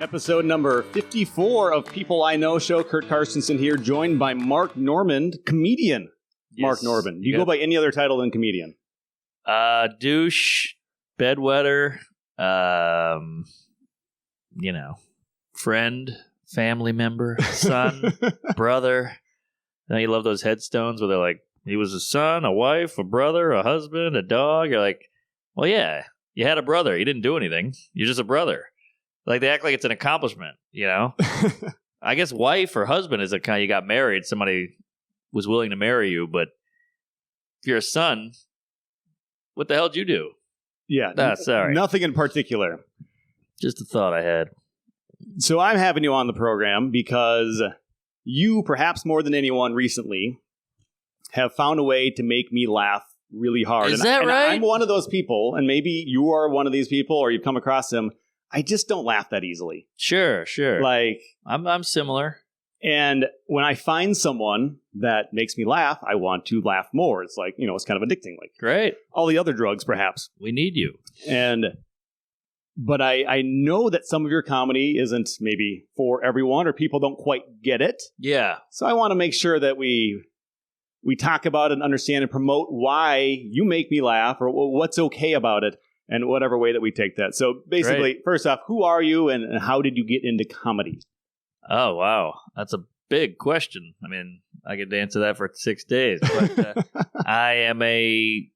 Episode number 54 of People I Know Show. Curt Carstensen here, joined by Mark Normand, comedian. Yes. Mark Normand. Do you go by any other title than comedian? Douche, bedwetter, friend, family member, son, brother. Now you love those headstones where they're like, he was a son, a wife, a brother, a husband, a dog. You're like, well, yeah, you had a brother. You didn't do anything. You're just a brother. Like, they act like it's an accomplishment, you know? I guess wife or husband is a kind of, you got married, somebody was willing to marry you, but if you're a son, what the hell did you do? Yeah. Sorry. Nothing in particular. Just a thought I had. So I'm having you on the program because you, perhaps more than anyone recently, have found a way to make me laugh really hard. Is that right? I'm one of those people, and maybe you are one of these people, or you've come across them. I just don't laugh that easily. Sure. Like, I'm similar. And when I find someone that makes me laugh, I want to laugh more. It's like, it's kind of addicting. Like, great. All the other drugs, perhaps. We need you. But I know that some of your comedy isn't maybe for everyone, or people don't quite get it. Yeah. So I want to make sure that we talk about it and understand and promote why you make me laugh, or what's okay about it, and whatever way that we take that. So basically, Great. First off, who are you and how did you get into comedy? Oh, wow. That's a big question. I mean, I could answer that for 6 days. But I am a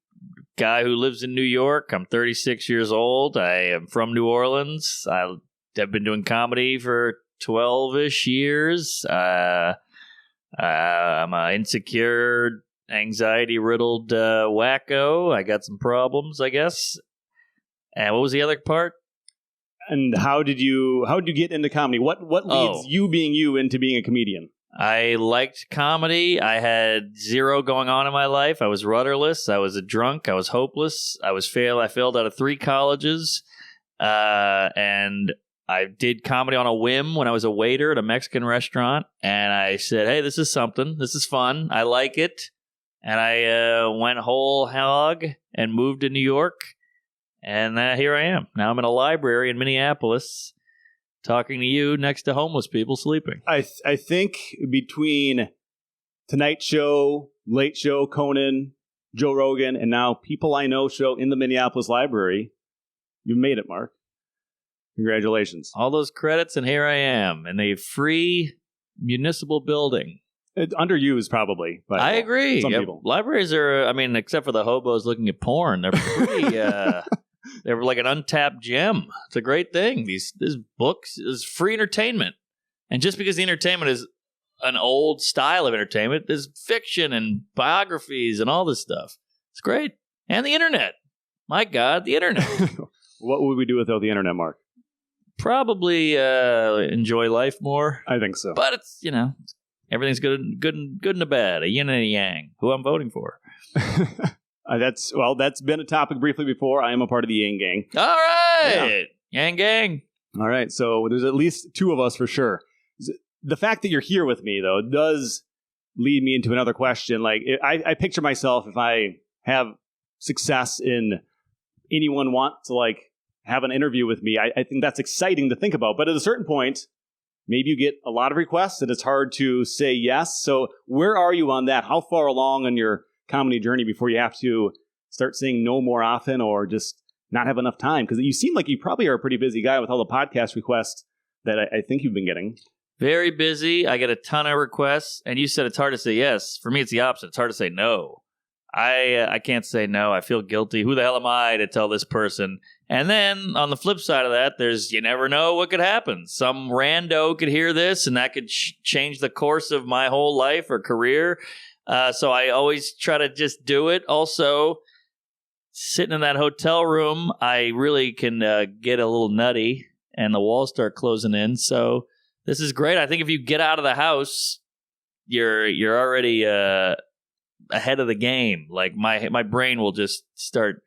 guy who lives in New York. I'm 36 years old. I am from New Orleans. I have been doing comedy for 12-ish years. I'm an insecure, anxiety-riddled wacko. I got some problems, I guess. And what was the other part? And how did you get into comedy? What leads you being you into being a comedian? I liked comedy. I had zero going on in my life. I was rudderless. I was a drunk. I was hopeless. I failed out of 3 colleges. And I did comedy on a whim when I was a waiter at a Mexican restaurant. And I said, hey, this is something. This is fun. I like it. And I went whole hog and moved to New York. And here I am. Now I'm in a library in Minneapolis talking to you next to homeless people sleeping. I think between Tonight Show, Late Show, Conan, Joe Rogan, and now People I Know Show in the Minneapolis library, you made it, Mark. Congratulations. All those credits, and here I am in a free municipal building. Underused, probably. But I agree. Some people. Libraries are, except for the hobos looking at porn, they're pretty... They're like an untapped gem. It's a great thing. These books is free entertainment. And just because the entertainment is an old style of entertainment, there's fiction and biographies and all this stuff. It's great. And the internet. My God, the internet. What would we do without the internet, Mark? Probably enjoy life more. I think so. But it's, everything's good and a bad, a yin and a yang. Who I'm voting for. That's been a topic briefly before. I am a part of the Yang Gang. All right. Yeah. Yang Gang. All right. So there's at least 2 of us for sure. The fact that you're here with me, though, does lead me into another question. Like, I picture myself, if I have success in anyone want to, have an interview with me, I think that's exciting to think about. But at a certain point, maybe you get a lot of requests and it's hard to say yes. So where are you on that? How far along on your comedy journey before you have to start saying no more often, or just not have enough time? Because you seem like you probably are a pretty busy guy with all the podcast requests that I think you've been getting. Very busy. I get a ton of requests, and you said it's hard to say yes. For me, it's the opposite. It's hard to say no. I can't say no. I feel guilty. Who the hell am I to tell this person? And then on the flip side of that, you never know what could happen. Some rando could hear this, and that could change the course of my whole life or career. So I always try to just do it. Also, sitting in that hotel room, I really can get a little nutty, and the walls start closing in. So this is great. I think if you get out of the house, you're already ahead of the game. Like my brain will just start.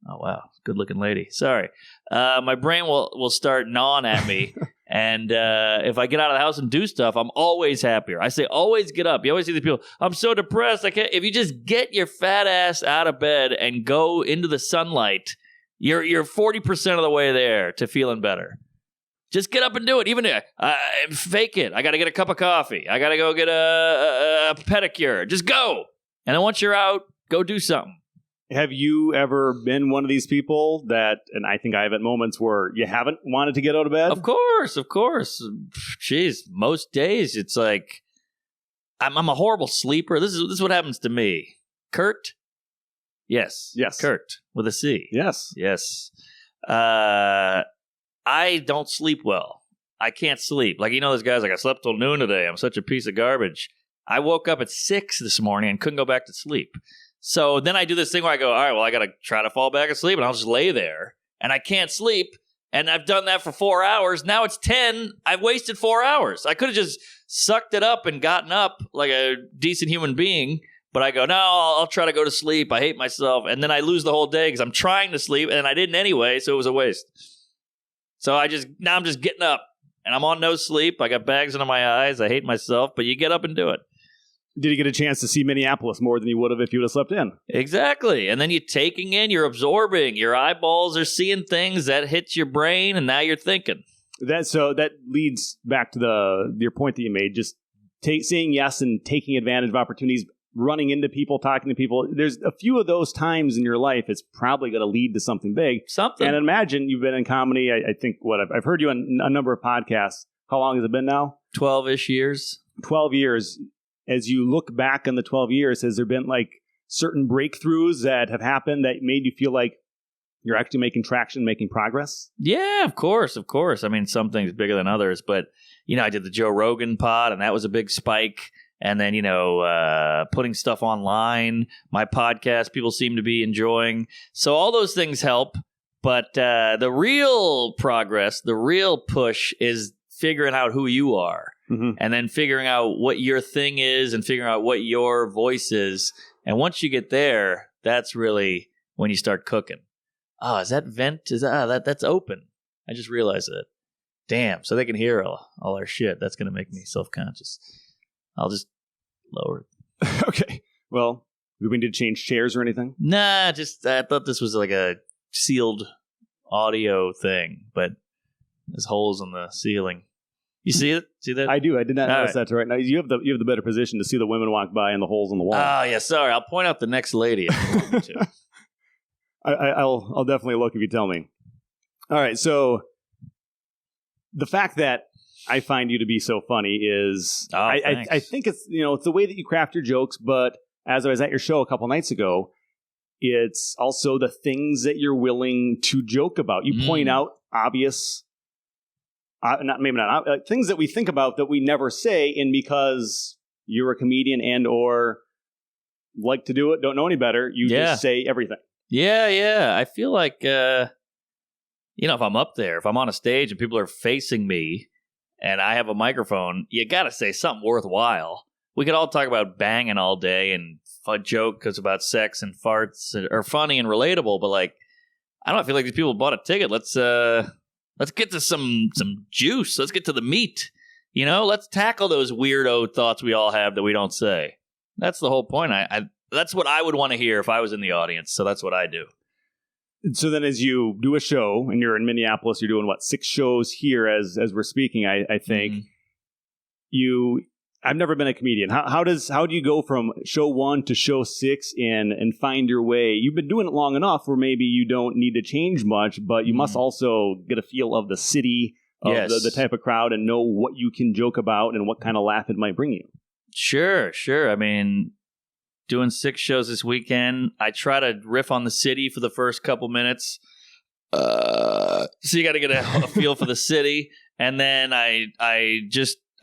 Oh wow, good looking lady. Sorry, my brain will start gnawing at me. And if I get out of the house and do stuff, I'm always happier. I say, always get up. You always see these people, I'm so depressed. I can't. If you just get your fat ass out of bed and go into the sunlight, you're 40% of the way there to feeling better. Just get up and do it. Even fake it. I got to get a cup of coffee. I got to go get a pedicure. Just go. And then once you're out, go do something. Have you ever been one of these people that, and I think I have at moments where you haven't wanted to get out of bed? Of course. Jeez, most days it's like I'm a horrible sleeper. This is what happens to me. Curt? Yes. Curt with a C. Yes. I don't sleep well. I can't sleep. Like, those guys like, I slept till noon today. I'm such a piece of garbage. I woke up at 6 this morning and couldn't go back to sleep. So then I do this thing where I go, all right, well, I got to try to fall back asleep, and I'll just lay there, and I can't sleep, and I've done that for 4 hours. Now it's 10. I've wasted 4 hours. I could have just sucked it up and gotten up like a decent human being, but I go, no, I'll try to go to sleep. I hate myself, and then I lose the whole day because I'm trying to sleep, and I didn't anyway, so it was a waste. So now I'm just getting up, and I'm on no sleep. I got bags under my eyes. I hate myself, but you get up and do it. Did you get a chance to see Minneapolis more than you would have if you would have slept in? Exactly. And then you're taking in, you're absorbing. Your eyeballs are seeing things that hits your brain, and now you're thinking. That leads back to your point that you made, just saying yes and taking advantage of opportunities, running into people, talking to people. There's a few of those times in your life, it's probably going to lead to something big. And imagine you've been in comedy, I think, I've heard you on a number of podcasts. How long has it been now? 12-ish years. 12 years. As you look back on the 12 years, has there been like certain breakthroughs that have happened that made you feel like you're actually making traction, making progress? Yeah, of course. I mean, some things bigger than others, but, I did the Joe Rogan pod, and that was a big spike. And then, putting stuff online, my podcast, people seem to be enjoying. So all those things help. But the real progress, the real push is figuring out who you are. Mm-hmm. And then figuring out what your thing is and figuring out what your voice is. And once you get there, that's really when you start cooking. Oh, is that vent? That's open. I just realized that. Damn. So they can hear all our shit. That's going to make me self-conscious. I'll just lower it. Okay. Well, do we need to change chairs or anything? Nah, I thought this was like a sealed audio thing, but there's holes in the ceiling. You see it? See that? I do. I did not notice that right now. You have the better position to see the women walk by and the holes in the wall. Oh, yeah. Sorry. I'll point out the next lady. I'll definitely look if you tell me. All right. So the fact that I find you to be so funny is I think it's it's the way that you craft your jokes, but as I was at your show a couple nights ago, it's also the things that you're willing to joke about. You point out obvious things that we think about that we never say, and because you're a comedian and or like to do it, don't know any better, you just say everything. Yeah. I feel like, if I'm up there, if I'm on a stage and people are facing me and I have a microphone, you got to say something worthwhile. We could all talk about banging all day and fun joke because about sex and farts are funny and relatable, but like, I don't feel like these people bought a ticket. Let's get to some juice. Let's get to the meat. Let's tackle those weirdo thoughts we all have that we don't say. That's the whole point. That's what I would want to hear if I was in the audience. So that's what I do. So then as you do a show and you're in Minneapolis, you're doing 6 shows here as we're speaking, I think. Mm-hmm. I've never been a comedian. How do you go from show 1 to show 6 and find your way? You've been doing it long enough where maybe you don't need to change much, but you must also get a feel of the city, of the type of crowd, and know what you can joke about and what kind of laugh it might bring you. Sure. I mean, doing 6 shows this weekend, I try to riff on the city for the first couple minutes. So you got to get a feel for the city, and then I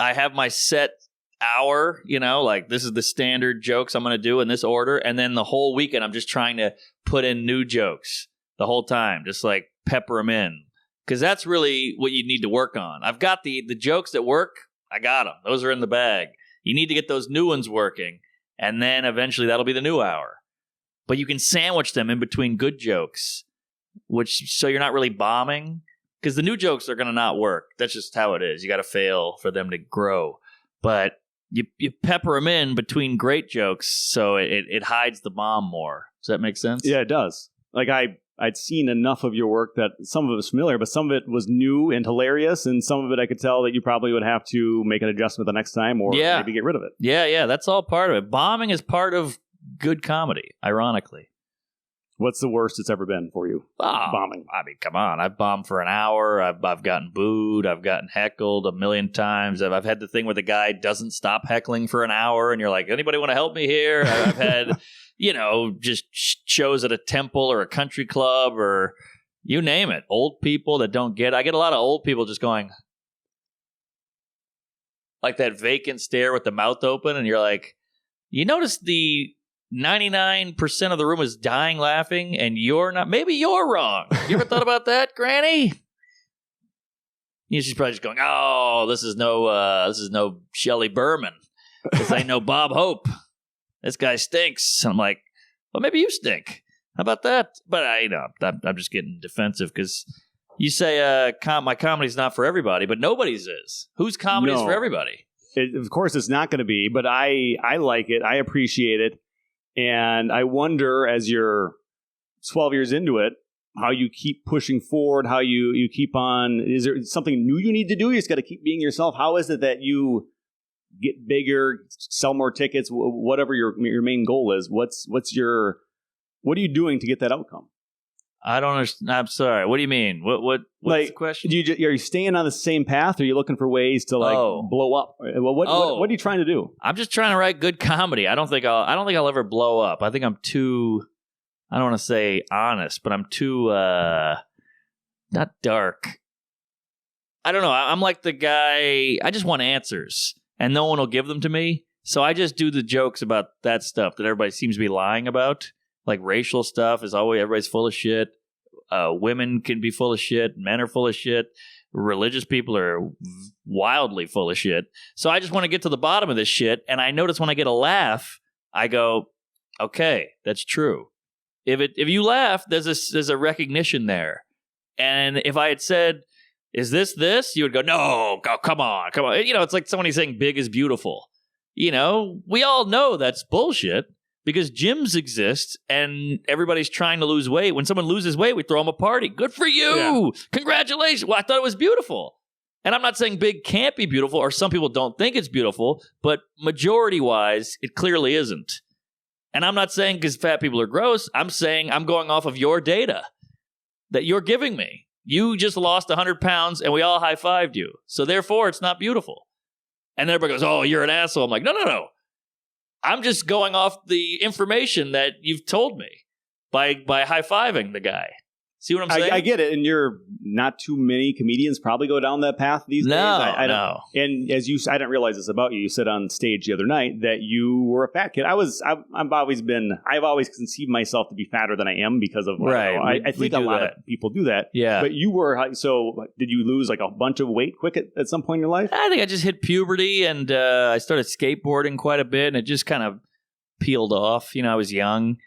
have my set hour, like this is the standard jokes I'm going to do in this order. And then the whole weekend, I'm just trying to put in new jokes the whole time, just like pepper them in. Because that's really what you need to work on. I've got the jokes that work. I got them. Those are in the bag. You need to get those new ones working. And then eventually that'll be the new hour. But you can sandwich them in between good jokes, so you're not really bombing. Because the new jokes are going to not work. That's just how it is. You got to fail for them to grow. But you pepper them in between great jokes, so it hides the bomb more. Does that make sense? Yeah, it does. Like I I'd seen enough of your work that some of it was familiar, but some of it was new and hilarious, and some of it I could tell that you probably would have to make an adjustment the next time or maybe get rid of it. Yeah, that's all part of it. Bombing is part of good comedy, ironically. What's the worst it's ever been for you? Bombing. I mean, come on. I've bombed for an hour. I've gotten booed. I've gotten heckled a million times. I've had the thing where the guy doesn't stop heckling for an hour, and you're like, anybody want to help me here? I've had... just shows at a temple or a country club or you name it. Old people that don't get. I get a lot of old people just going like that vacant stare with the mouth open, and you're like, you notice the 99% of the room is dying laughing, and you're not. Maybe you're wrong. You ever thought about that, Granny? She's probably just going, oh, this is no Shelley Berman. This ain't no Bob Hope. This guy stinks. And I'm like, well, maybe you stink. How about that? But I'm just getting defensive because you say my comedy's not for everybody, but nobody's is. Whose comedy is for everybody? Of course, it's not going to be, but I like it. I appreciate it. And I wonder, as you're 12 years into it, how you keep pushing forward, how you keep on. Is there something new you need to do? You just got to keep being yourself. How is it that you get bigger, sell more tickets, whatever your main goal is? What are you doing to get that outcome? I don't understand. I'm sorry. What do you mean? What's the question? Are you staying on the same path, or are you looking for ways to blow up? What are you trying to do? I'm just trying to write good comedy. I don't think I'll ever blow up. I think I'm too, I don't want to say honest, but I'm too not dark. I don't know. I'm like the guy, I just want answers. And no one will give them to me. So I just do the jokes about that stuff that everybody seems to be lying about. Like racial stuff is always, everybody's full of shit. Women can be full of shit. Men are full of shit. Religious people are wildly full of shit. So I just want to get to the bottom of this shit. And I notice when I get a laugh, I go, okay, that's true. If you laugh, there's a recognition there. And if I had said, is this? You would go, no, come on. It's like somebody saying big is beautiful. We all know that's bullshit because gyms exist and everybody's trying to lose weight. When someone loses weight, we throw them a party. Good for you. Yeah. Congratulations. Well, I thought it was beautiful. And I'm not saying big can't be beautiful, or some people don't think it's beautiful, but majority-wise, it clearly isn't. And I'm not saying because fat people are gross. I'm saying I'm going off of your data that you're giving me. You just lost 100 pounds and we all high-fived you. So therefore, it's not beautiful. And everybody goes, oh, you're an asshole. I'm like, no. I'm just going off the information that you've told me by high-fiving the guy. See what I'm saying? I get it. And you're not too many comedians probably go down that path these days. No. And I didn't realize this about you. You said on stage the other night that you were a fat kid. I've always conceived myself to be fatter than I am because of, right. I think a lot of people do that. Yeah. But you were, so did you lose like a bunch of weight quick at some point in your life? I think I just hit puberty and I started skateboarding quite a bit and it just kind of peeled off. I was young.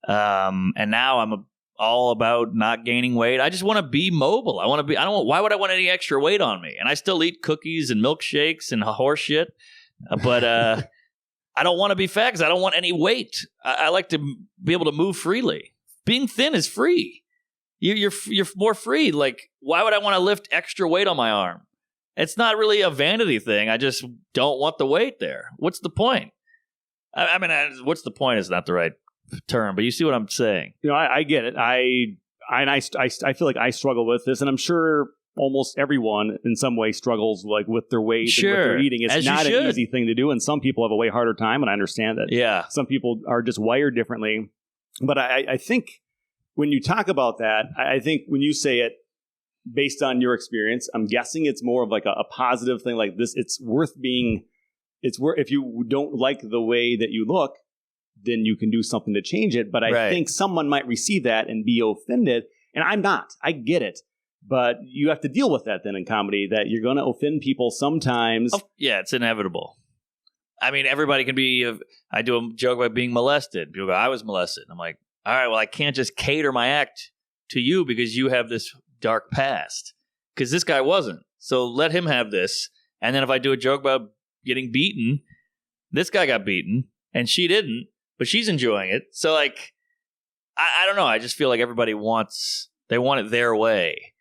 And now I'm all about not gaining weight. I just want to be mobile. Why would I want any extra weight on me? And I still eat cookies and milkshakes and horse shit. But I don't want to be fat because I don't want any weight. I like to be able to move freely. Being thin is free. You're more free. Like, why would I want to lift extra weight on my arm? It's not really a vanity thing. I just don't want the weight there. What's the point? I mean, what's the point is not the right term, but you see what I'm saying. I get it. I feel like I struggle with this, and I'm sure almost everyone in some way struggles like with their weight and what they're eating. It's not an easy thing to do, and some people have a way harder time, and I understand that. Yeah. Some people are just wired differently. But I think when you talk about that, I think when you say it based on your experience, I'm guessing it's more of like a positive thing like this. It's worth, if you don't like the way that you look, then you can do something to change it. But I think someone might receive that and be offended. And I'm not. I get it. But you have to deal with that then in comedy, that you're going to offend people sometimes. Oh, yeah, it's inevitable. I mean, everybody can be... I do a joke about being molested. People go, I was molested. I'm like, all right, well, I can't just cater my act to you because you have this dark past. Because this guy wasn't. So let him have this. And then if I do a joke about getting beaten, this guy got beaten and she didn't. But she's enjoying it. So, like, I don't know. I just feel like everybody want it their way.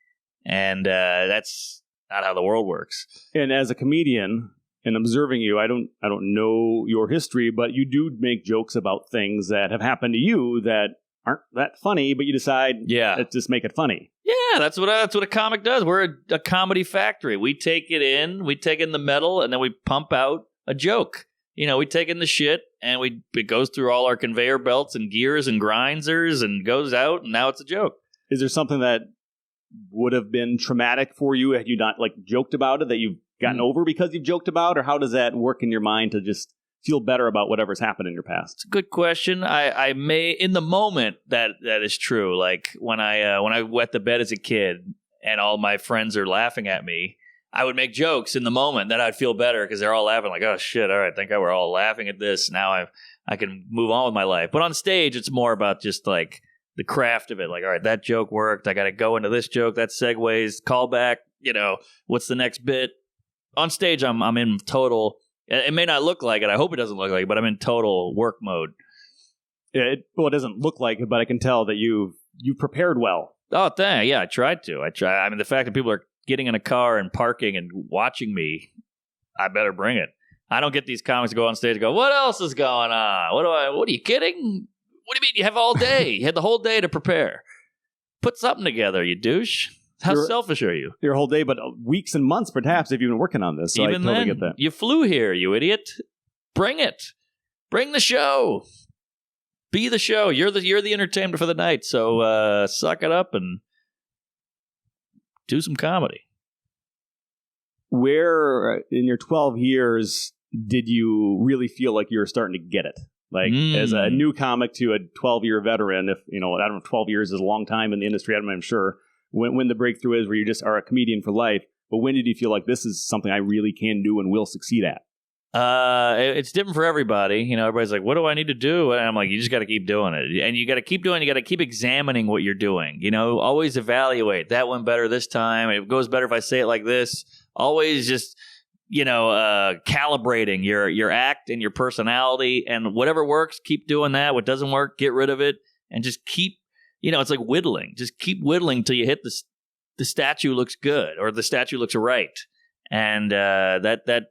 And that's not how the world works. And as a comedian and observing you, I don't know your history, but you do make jokes about things that have happened to you that aren't that funny, but you decide, let's just make it funny. Yeah, that's what a comic does. We're a comedy factory. We take in the metal, and then we pump out a joke. We take in the shit, and it goes through all our conveyor belts and gears and grinders and goes out, and now it's a joke. Is there something that would have been traumatic for you had you not joked about it, that you've gotten over because you've joked about, or how does that work in your mind to just feel better about whatever's happened in your past? It's a good question. I may, in the moment, that is true. Like when I wet the bed as a kid and all my friends are laughing at me, I would make jokes in the moment that I'd feel better because they're all laughing like, oh shit, all right, we're all laughing at this. Now I can move on with my life. But on stage, it's more about just like the craft of it. Like, all right, that joke worked. I got to go into this joke. That segues, callback, what's the next bit? On stage, I'm in total, it may not look like it. I hope it doesn't look like it, but I'm in total work mode. It doesn't look like it, but I can tell that you prepared well. Oh, thanks. Yeah, I tried to. I mean, the fact that people are getting in a car and parking and watching me, I better bring it. I don't get these comics to go on stage and go, what else is going on? What are you kidding? What do you mean? You have all day. You had the whole day to prepare. Put something together, you douche. How selfish are you? Your whole day, but weeks and months, perhaps, if you've been working on this. So even I totally then, get that. You flew here, you idiot. Bring it. Bring the show. Be the show. You're the entertainment for the night. So suck it up and do some comedy. Where in your 12 years did you really feel like you were starting to get it? Like as a new comic to a 12-year veteran, if I don't know, 12 years is a long time in the industry. I'm sure when the breakthrough is where you just are a comedian for life. But when did you feel like this is something I really can do and will succeed at? It's different for everybody. Everybody's like, what do I need to do? And I'm like, you just got to keep doing it. And you got to keep doing it. You got to keep examining what you're doing. Always evaluate. That went better this time. It goes better if I say it like this. Always just, calibrating your act and your personality, and whatever works, keep doing that. What doesn't work, get rid of it, and just keep, it's like whittling. Just keep whittling till you hit the statue looks good or the statue looks right. And that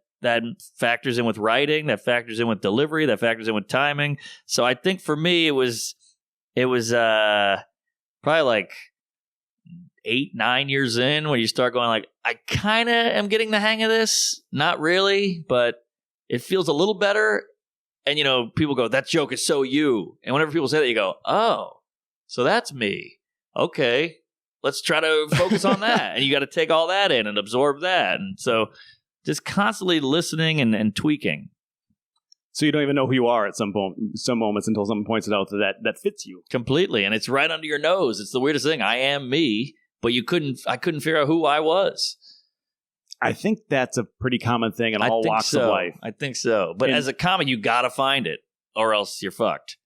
factors in with writing, that factors in with delivery, that factors in with timing. So I think for me, it was probably like 8-9 years in when you start going like, I kind of am getting the hang of this. Not really, but it feels a little better. And, people go, that joke is so you. And whenever people say that, you go, oh, so that's me. Okay, let's try to focus on that. And you got to take all that in and absorb that. And so just constantly listening and tweaking. So you don't even know who you are at some moments until someone points it out that fits you. Completely. And it's right under your nose. It's the weirdest thing. I am me. But I couldn't figure out who I was. I think that's a pretty common thing in all walks of life. I think so. But as a comic, you got to find it, or else you're fucked.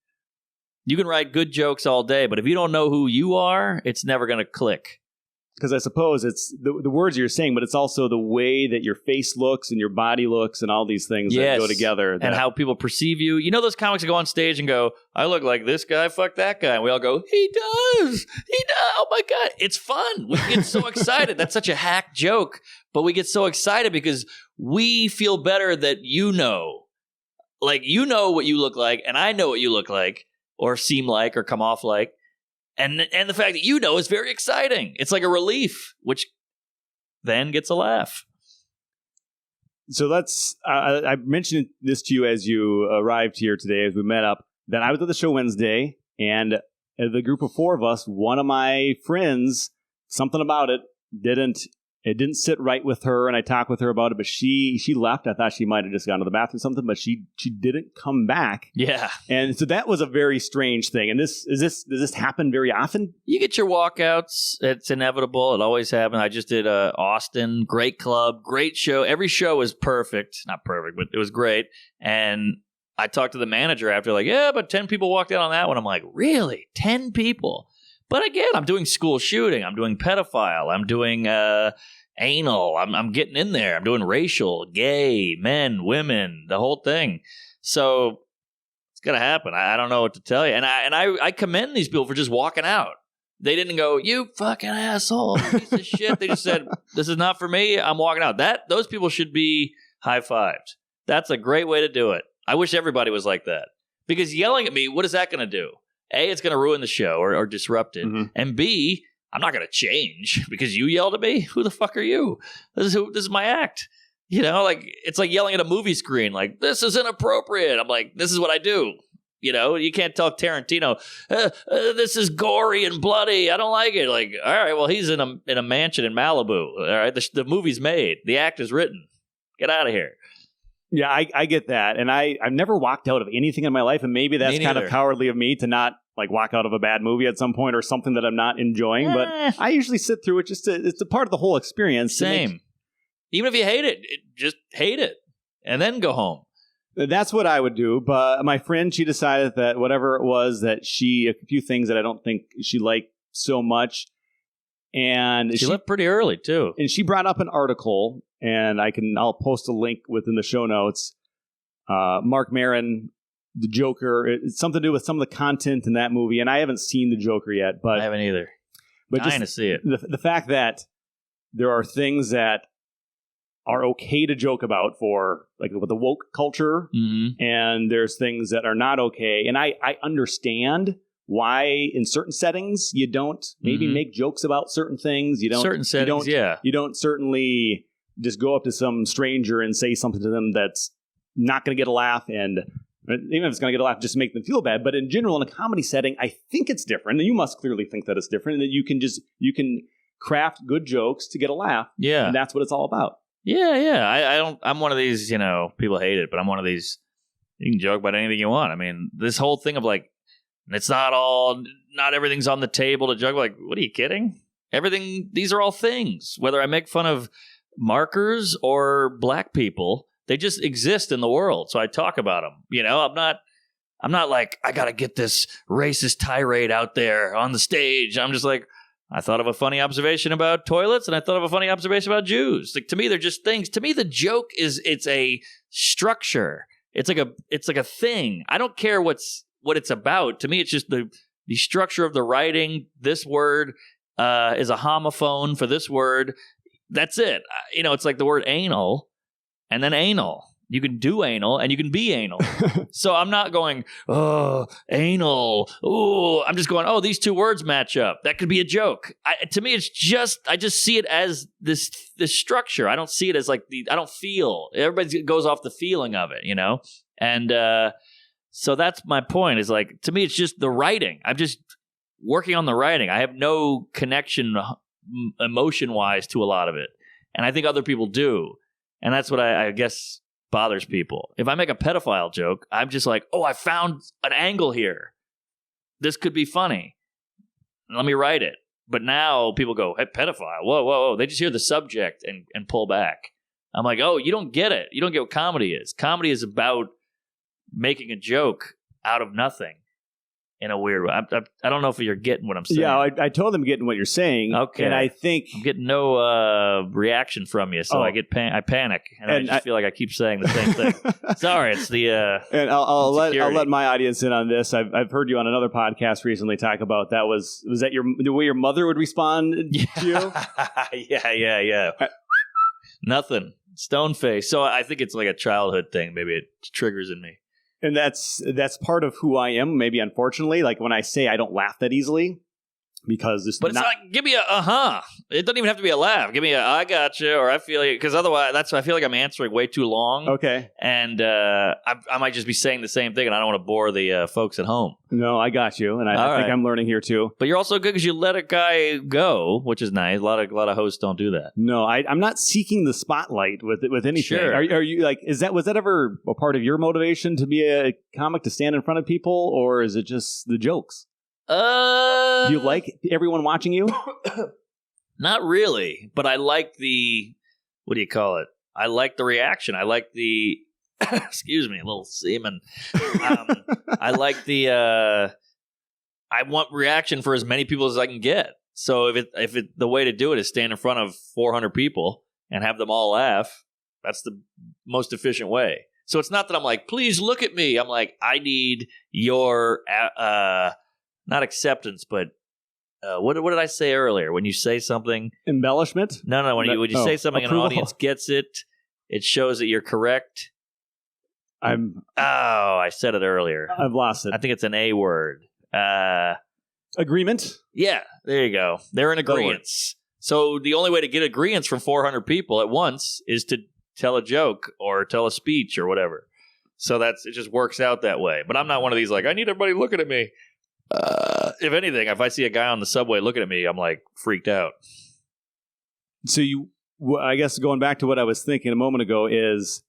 You can write good jokes all day, but if you don't know who you are, it's never going to click. Because I suppose it's the words you're saying, but it's also the way that your face looks and your body looks and all these things that go together. And how people perceive you. Those comics that go on stage and go, I look like this guy, fuck that guy. And we all go, he does. Oh my God. It's fun. We get so excited. That's such a hack joke. But we get so excited because we feel better that like what you look like, and I know what you look like or seem like or come off like. And the fact that is very exciting. It's like a relief, which then gets a laugh. So I mentioned this to you as you arrived here today, as we met up, that I was at the show Wednesday, and the group of 4 of us, one of my friends, something about it didn't sit right with her, and I talked with her about it, but she left. I thought she might have just gone to the bathroom or something, but she didn't come back. Yeah. And so that was a very strange thing. And does this happen very often? You get your walkouts. It's inevitable. It always happens. I just did Austin, great club, great show. Every show was perfect. Not perfect, but it was great. And I talked to the manager after, like, yeah, but 10 people walked out on that one. I'm like, really? 10 people? But again, I'm doing school shooting. I'm doing pedophile. I'm doing anal. I'm getting in there. I'm doing racial, gay, men, women, the whole thing. So It's going to happen. I don't know what to tell you. And I commend these people for just walking out. They didn't go, you fucking asshole, piece of shit. They just said, this is not for me. I'm walking out. Those people should be high-fived. That's a great way to do it. I wish everybody was like that. Because yelling at me, what is that going to do? A, it's going to ruin the show or disrupt it. Mm-hmm. And B, I'm not going to change because you yelled at me. Who the fuck are you? This is my act. You know, like it's like yelling at a movie screen. Like, this is inappropriate. I'm like, this is what I do. You know, you can't tell Tarantino, this is gory and bloody. I don't like it. Like, all right, well, he's in a mansion in Malibu. All right, the movie's made. The act is written. Get out of here. Yeah, I get that. And I've never walked out of anything in my life. And maybe that's kind of cowardly of me to not like walk out of a bad movie at some point or something that I'm not enjoying. But I usually sit through it it's a part of the whole experience. Same. Even if you hate it, just hate it and then go home. That's what I would do. But my friend, she decided that whatever it was that a few things that I don't think she liked so much. And she left pretty early too. And she brought up an article, and I'll post a link within the show notes. Mark Maron, the Joker, it's something to do with some of the content in that movie. And I haven't seen the Joker yet, but I haven't either. But dying to see it. The fact that there are things that are okay to joke about for like with the woke culture, mm-hmm. and there's things that are not okay. And I understand why in certain settings you don't maybe mm-hmm. make jokes about certain things. You don't certain settings, you don't certainly just go up to some stranger and say something to them that's not going to get a laugh, and even if it's going to get a laugh, just make them feel bad. But in general, in a comedy setting, I think it's different. And you must clearly think that it's different, and that you can craft good jokes to get a laugh. Yeah, and that's what it's all about. Yeah. I'm one of these, people hate it, but I'm one of these, you can joke about anything you want. I mean, this whole thing of like, it's not everything's on the table to joke. Like, what are you kidding? These are all things. Whether I make fun of markers or black people, they just exist in the world. So I talk about them. I'm not like, I got to get this racist tirade out there on the stage. I'm just like, I thought of a funny observation about toilets, and I thought of a funny observation about Jews. Like, to me, they're just things. To me, the joke it's a structure. It's like a thing. I don't care what it's about. To me, it's just the structure of the writing. This word is a homophone for this word. That's it. It's like the word anal and then anal. You can do anal and you can be anal. So I'm not going, oh, anal. Oh, I'm just going, oh, these two words match up. That could be a joke. To me, I just see it as this structure. I don't see it as like I don't feel. Everybody goes off the feeling of it, And so that's my point is like, to me, it's just the writing. I'm just working on the writing. I have no connection emotion-wise to a lot of it. And I think other people do. And that's what I guess bothers people. If I make a pedophile joke, I'm just like, oh, I found an angle here. This could be funny. Let me write it. But now people go, hey, pedophile. Whoa. They just hear the subject and pull back. I'm like, oh, you don't get it. You don't get what comedy is. Comedy is about making a joke out of nothing in a weird way. I don't know if you're getting what I'm saying. Yeah, I told them getting what you're saying. Okay. And I think I'm getting no reaction from you, so I panic, and I just feel like I keep saying the same thing. Sorry, it's the and I'll let my audience in on this. I've heard you on another podcast recently talk about that. Was that the way your mother would respond to you? Yeah. Nothing. Stone face. So I think it's like a childhood thing. Maybe it triggers in me. And that's part of who I am, maybe unfortunately. Like when I say I don't laugh that easily, because it's But it's like, give me a uh-huh. It doesn't even have to be a laugh. Give me a I gotcha, or I feel like, because otherwise I feel like I'm answering way too long. Okay. And I might just be saying the same thing, and I don't want to bore the folks at home. No, I got you. And I think I'm learning here too. But you're also good because you let a guy go, which is nice. A lot of hosts don't do that. No, I'm not seeking the spotlight with anything. Sure. Are you like, was that ever a part of your motivation to be a comic, to stand in front of people, or is it just the jokes? Do you like everyone watching you? Not really, but I like what do you call it? I like the reaction. I like the, excuse me, a little semen. I like I want reaction for as many people as I can get. So if the way to do it is stand in front of 400 people and have them all laugh, that's the most efficient way. So it's not that I'm like, please look at me. I'm like, I need your, not acceptance, but what did I say earlier? When you say something. Embellishment? No. When you say something and an audience gets it, it shows that you're correct. I said it earlier. I've lost it. I think it's an A word. Agreement? Yeah, there you go. They're in agreement. So the only way to get agreement from 400 people at once is to tell a joke or tell a speech or whatever. So it just works out that way. But I'm not one of these like, I need everybody looking at me. If anything, if I see a guy on the subway looking at me, I'm like freaked out. So I guess going back to what I was thinking a moment ago is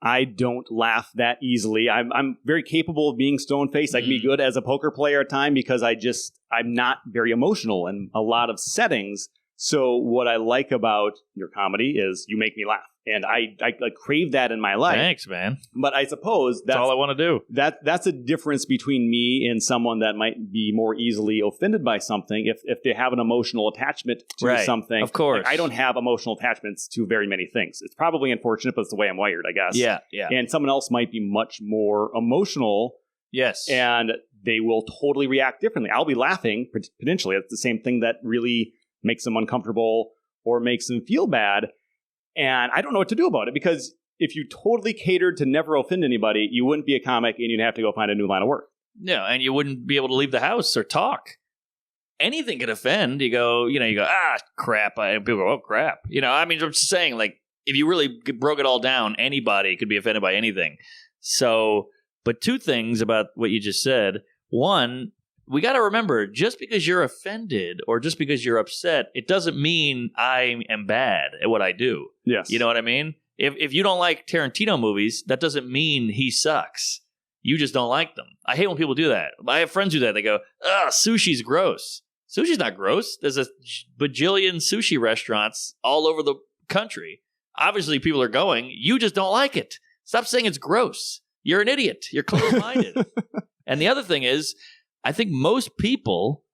I don't laugh that easily. I'm very capable of being stone-faced. I can be good as a poker player at times because I'm not very emotional in a lot of settings. So what I like about your comedy is you make me laugh. And I crave that in my life. Thanks, man. But I suppose that's all I want to do. That's a difference between me and someone that might be more easily offended by something if they have an emotional attachment to something. Of course. Like, I don't have emotional attachments to very many things. It's probably unfortunate, but it's the way I'm wired, I guess. Yeah. And someone else might be much more emotional. Yes. And they will totally react differently. I'll be laughing, potentially. It's the same thing that really makes them uncomfortable or makes them feel bad. And I don't know what to do about it because if you totally catered to never offend anybody, you wouldn't be a comic and you'd have to go find a new line of work. No, and you wouldn't be able to leave the house or talk. Anything could offend. You go, crap. People go, oh, crap. I'm just saying, like, if you really broke it all down, anybody could be offended by anything. So, but two things about what you just said. One, we got to remember, just because you're offended or just because you're upset, it doesn't mean I am bad at what I do. Yes. You know what I mean? If you don't like Tarantino movies, that doesn't mean he sucks. You just don't like them. I hate when people do that. I have friends do that. They go, sushi's gross. Sushi's not gross. There's a bajillion sushi restaurants all over the country. Obviously, people are going. You just don't like it. Stop saying it's gross. You're an idiot. You're closed-minded. And the other thing is, I think most people,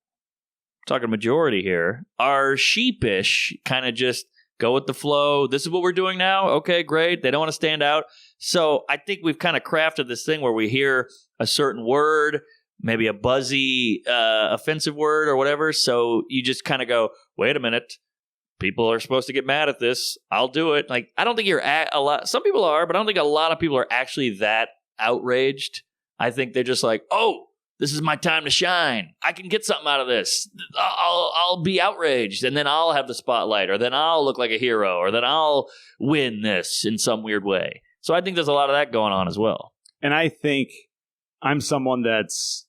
talking majority here, are sheepish, kind of just go with the flow. This is what we're doing now. Okay, great. They don't want to stand out. So I think we've kind of crafted this thing where we hear a certain word, maybe a buzzy, offensive word or whatever. So you just kind of go, wait a minute. People are supposed to get mad at this. I'll do it. Like, I don't think some people are, but I don't think a lot of people are actually that outraged. I think they're just like, oh, this is my time to shine. I can get something out of this. I'll be outraged, and then I'll have the spotlight, or then I'll look like a hero, or then I'll win this in some weird way. So I think there's a lot of that going on as well. And I think I'm someone that's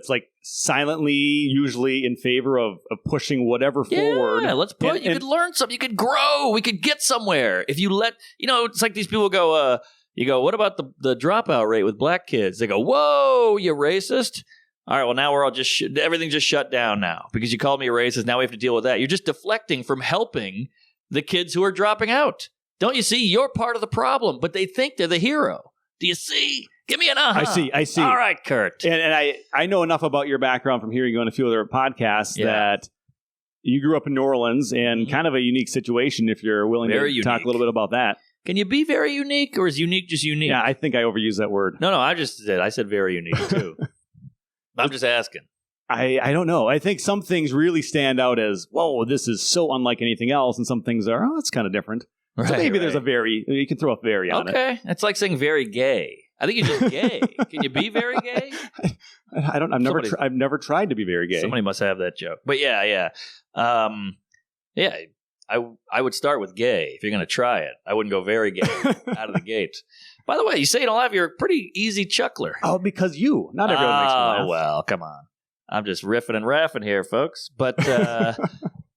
like silently usually in favor of pushing whatever forward. Yeah, let's put. You could learn something. You could grow. We could get somewhere if you let. It's like these people go. You go, what about the dropout rate with black kids? They go, whoa, you racist? All right, well, now we're all everything's just shut down now because you called me a racist. Now we have to deal with that. You're just deflecting from helping the kids who are dropping out. Don't you see? You're part of the problem, but they think they're the hero. Do you see? Give me an aha. I see. All right, Curt. And I know enough about your background from hearing you on a few other podcasts that you grew up in New Orleans and kind of a unique situation if you're willing to talk a little bit about that. Can you be very unique, or is unique just unique? Yeah, I think I overused that word. No, I just did. I said very unique, too. I'm just asking. I don't know. I think some things really stand out as, whoa, this is so unlike anything else, and some things are, it's kind of different. Right, so maybe there's you can throw a very on it. Okay. It's like saying very gay. I think you're just gay. Can you be very gay? I've never tried to be very gay. Somebody must have that joke. But yeah. I would start with gay if you're going to try it. I wouldn't go very gay out of the gate. By the way, you say you don't laugh. You're a pretty easy chuckler. Oh, because not everyone makes me laugh. Oh, well, come on. I'm just riffing and raffing here, folks. But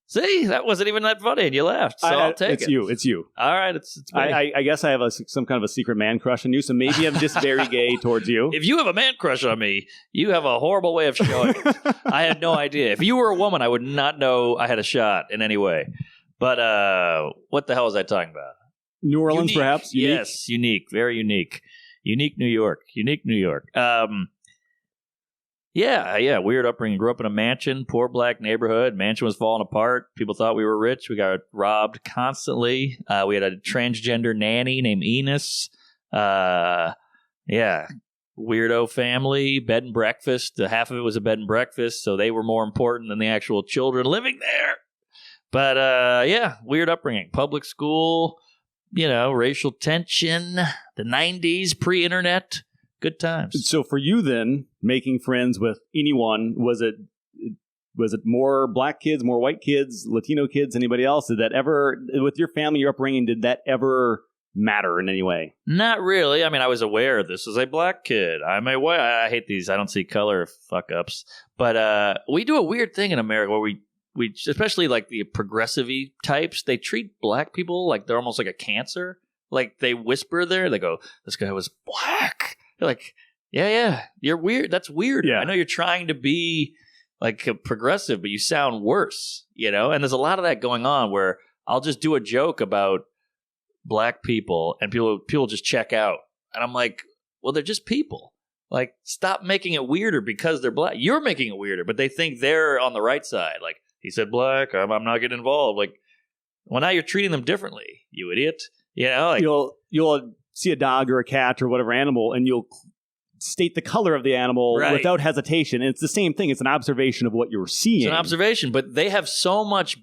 see, that wasn't even that funny, and you laughed. So I'll take it. It's you. All right, it's me. I guess I have some kind of a secret man crush on you, so maybe I'm just very gay towards you. If you have a man crush on me, you have a horrible way of showing it. I had no idea. If you were a woman, I would not know I had a shot in any way. But what the hell was I talking about? New Orleans, unique. Perhaps? Unique? Yes, unique. Very unique. Unique New York. Yeah. Weird upbringing. Grew up in a mansion, poor black neighborhood. Mansion was falling apart. People thought we were rich. We got robbed constantly. We had a transgender nanny named Enos. Yeah. Weirdo family, bed and breakfast. Half of it was a bed and breakfast, so they were more important than the actual children living there. But yeah, weird upbringing. Public school, racial tension, the 90s, pre-internet, good times. So for you then, making friends with anyone, was it more black kids, more white kids, Latino kids, anybody else? Did that ever, with your family, your upbringing, did that ever matter in any way? Not really. I mean, I was aware this is a black kid. I'm a white. I hate these. I don't see color fuck ups. But we do a weird thing in America where we especially like the progressive-y types, they treat black people like they're almost like a cancer. Like they whisper there. They go, this guy was black. They're like, yeah, you're weird. That's weird. Yeah. I know you're trying to be like a progressive, but you sound worse, And there's a lot of that going on where I'll just do a joke about black people and people just check out. And I'm like, well, they're just people. Like, stop making it weirder because they're black. You're making it weirder, but they think they're on the right side. Like, he said black, I'm not getting involved. Like, well, now you're treating them differently, you idiot. Like, you'll see a dog or a cat or whatever animal, and you'll state the color of the animal without hesitation. And it's the same thing. It's an observation of what you're seeing. It's an observation, but they have so much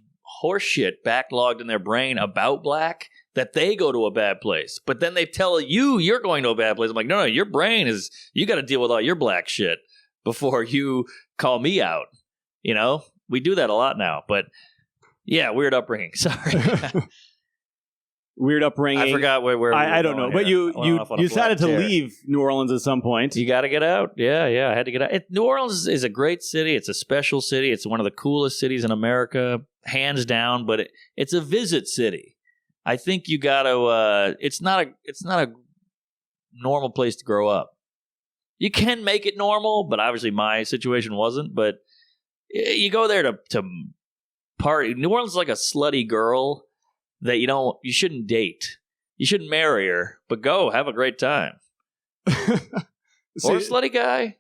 horseshit backlogged in their brain about black that they go to a bad place. But then they tell you you're going to a bad place. I'm like, no, your brain is, you got to deal with all your black shit before you call me out. We do that a lot now. But yeah, weird upbringing. Sorry. Weird upbringing. I forgot where I don't know. But you decided to leave New Orleans at some point. You got to get out. Yeah, I had to get out. New Orleans is a great city. It's a special city. It's one of the coolest cities in America, hands down. But it's a visit city. I think you got to. It's not a normal place to grow up. You can make it normal, but obviously my situation wasn't. But you go there to party. New Orleans is like a slutty girl that you shouldn't date. You shouldn't marry her, but go have a great time. Or a slutty guy.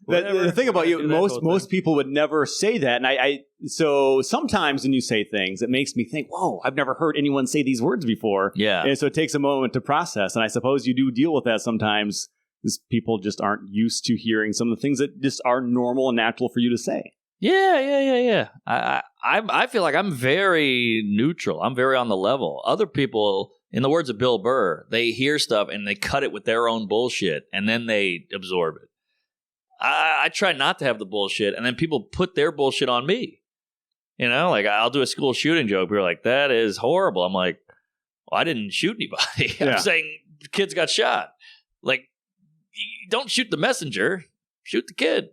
The thing about you, most people would never say that, and so sometimes when you say things, it makes me think, whoa, I've never heard anyone say these words before. Yeah, and so it takes a moment to process, and I suppose you do deal with that sometimes, because people just aren't used to hearing some of the things that just are normal and natural for you to say. Yeah. I feel like I'm very neutral. I'm very on the level. Other people, in the words of Bill Burr, they hear stuff and they cut it with their own bullshit, and then they absorb it. I try not to have the bullshit, and then people put their bullshit on me. Like I'll do a school shooting joke. People are like, that is horrible. I'm like, well, I didn't shoot anybody. Yeah. I'm saying the kids got shot. Like, don't shoot the messenger. Shoot the kid.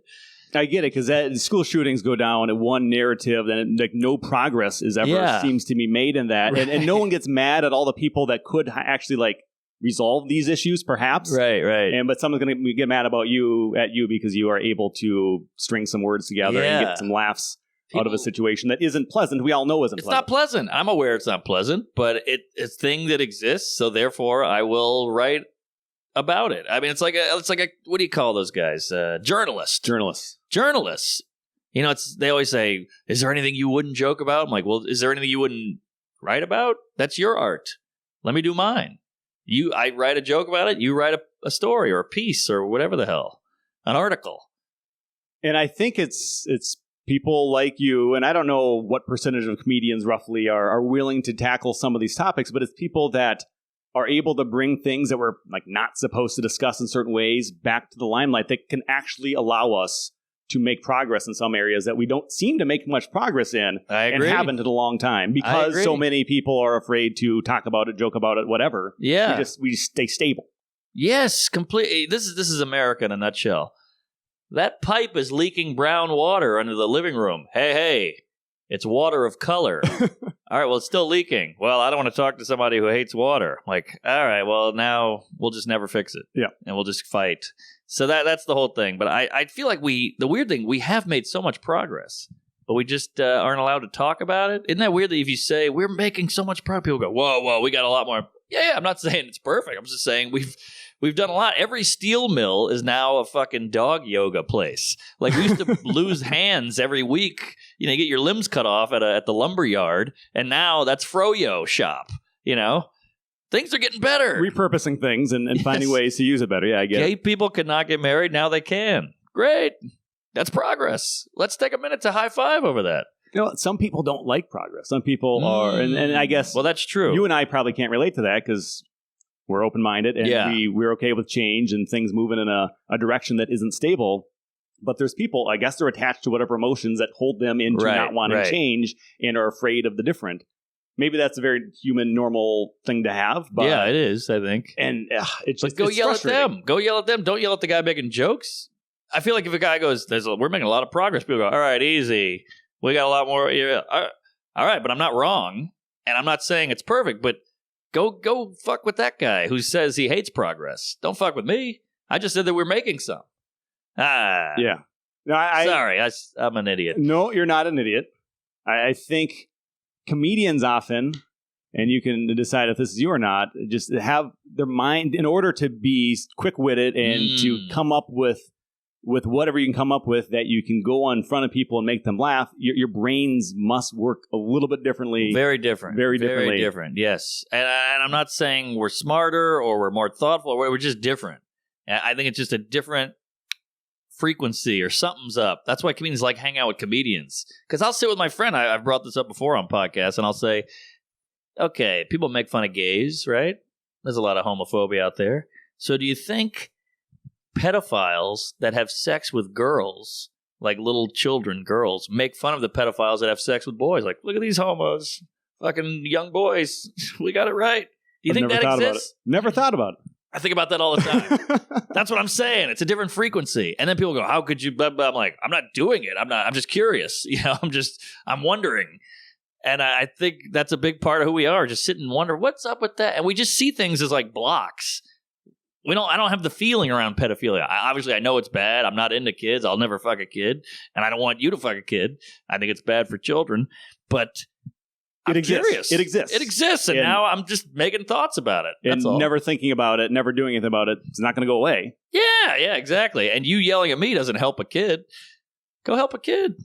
I get it, because school shootings go down in one narrative, and like no progress is ever seems to be made in that. Right. And no one gets mad at all the people that could actually like resolve these issues, perhaps. Right. But someone's going to get mad about you because you are able to string some words together and get some laughs out of a situation that isn't pleasant. We all know isn't pleasant. It's not pleasant. I'm aware it's not pleasant, but it's a thing that exists. So therefore, I will write about it. I mean, it's like a what do you call those guys? Journalists. They always say, "Is there anything you wouldn't joke about?" I'm like, well, is there anything you wouldn't write about? That's your art. Let me do mine. I write a joke about it. You write a story or a piece or whatever the hell, an article. And I think it's people like you, and I don't know what percentage of comedians roughly are willing to tackle some of these topics, but it's people that are able to bring things that we're like not supposed to discuss in certain ways back to the limelight that can actually allow us to make progress in some areas that we don't seem to make much progress in. I agree. And haven't in a long time because so many people are afraid to talk about it, joke about it, whatever. Yeah. We just stay stable. Yes, completely. This is America in a nutshell. That pipe is leaking brown water under the living room. Hey, it's water of color. All right, well, it's still leaking. Well, I don't want to talk to somebody who hates water. I'm like, all right, well, now we'll just never fix it. Yeah. And we'll just fight. So that's the whole thing. But I feel like the weird thing, we have made so much progress, but we just aren't allowed to talk about it. Isn't that weird that if you say, we're making so much progress, people go, whoa, we got a lot more. Yeah, I'm not saying it's perfect. I'm just saying we've done a lot. Every steel mill is now a fucking dog yoga place. Like, we used to lose hands every week. You get your limbs cut off at the lumber yard, and now that's Froyo shop, Things are getting better. Repurposing things and finding ways to use it better. Yeah, I get Gay it. people could not get married. Now they can. Great. That's progress. Let's take a minute to high five over that. You know, some people don't like progress. Some people are, and I guess well, that's true. You and I probably can't relate to that because we're open-minded and we're okay with change and things moving in a direction that isn't stable. But there's people, I guess they're attached to whatever emotions that hold them into not wanting change and are afraid of the different. Maybe that's a very human, normal thing to have. But, yeah, it is, I think. And it's just go yell at them. Go yell at them. Don't yell at the guy making jokes. I feel like if a guy goes, we're making a lot of progress, people go, all right, easy. We got a lot more. Yeah, all right, but I'm not wrong. And I'm not saying it's perfect, but go fuck with that guy who says he hates progress. Don't fuck with me. I just said that we're making some. Yeah. No, sorry, I'm an idiot. No, you're not an idiot. I think comedians often, and you can decide if this is you or not, just have their mind, in order to be quick-witted and to come up with whatever you can come up with that you can go in front of people and make them laugh, your brains must work a little bit differently. Very different. Very differently. Very different, yes. And I'm not saying we're smarter or we're more thoughtful. We're just different. I think it's just a different frequency or something's up. That's why comedians like hang out with comedians. Because I'll sit with my friend. I've brought this up before on podcasts, and I'll say, okay, people make fun of gays, right? There's a lot of homophobia out there. So do you think pedophiles that have sex with girls, like little children, girls, make fun of the pedophiles that have sex with boys? Like, look at these homos, fucking young boys. We got it right. Do you think that exists? Never thought about it. I think about that all the time. That's what I'm saying. It's a different frequency. And then people go, how could you? Blah, blah. I'm like, I'm not doing it. I'm just curious. You know, I'm wondering. And I think that's a big part of who we are. Just sit and wonder, what's up with that? And we just see things as like blocks. I don't have the feeling around pedophilia. Obviously, I know it's bad. I'm not into kids. I'll never fuck a kid. And I don't want you to fuck a kid. I think it's bad for children. But I'm curious. It exists. It exists. And now I'm just making thoughts about it. That's all. Never thinking about it, never doing anything about it. It's not going to go away. Yeah, exactly. And you yelling at me doesn't help a kid. Go help a kid.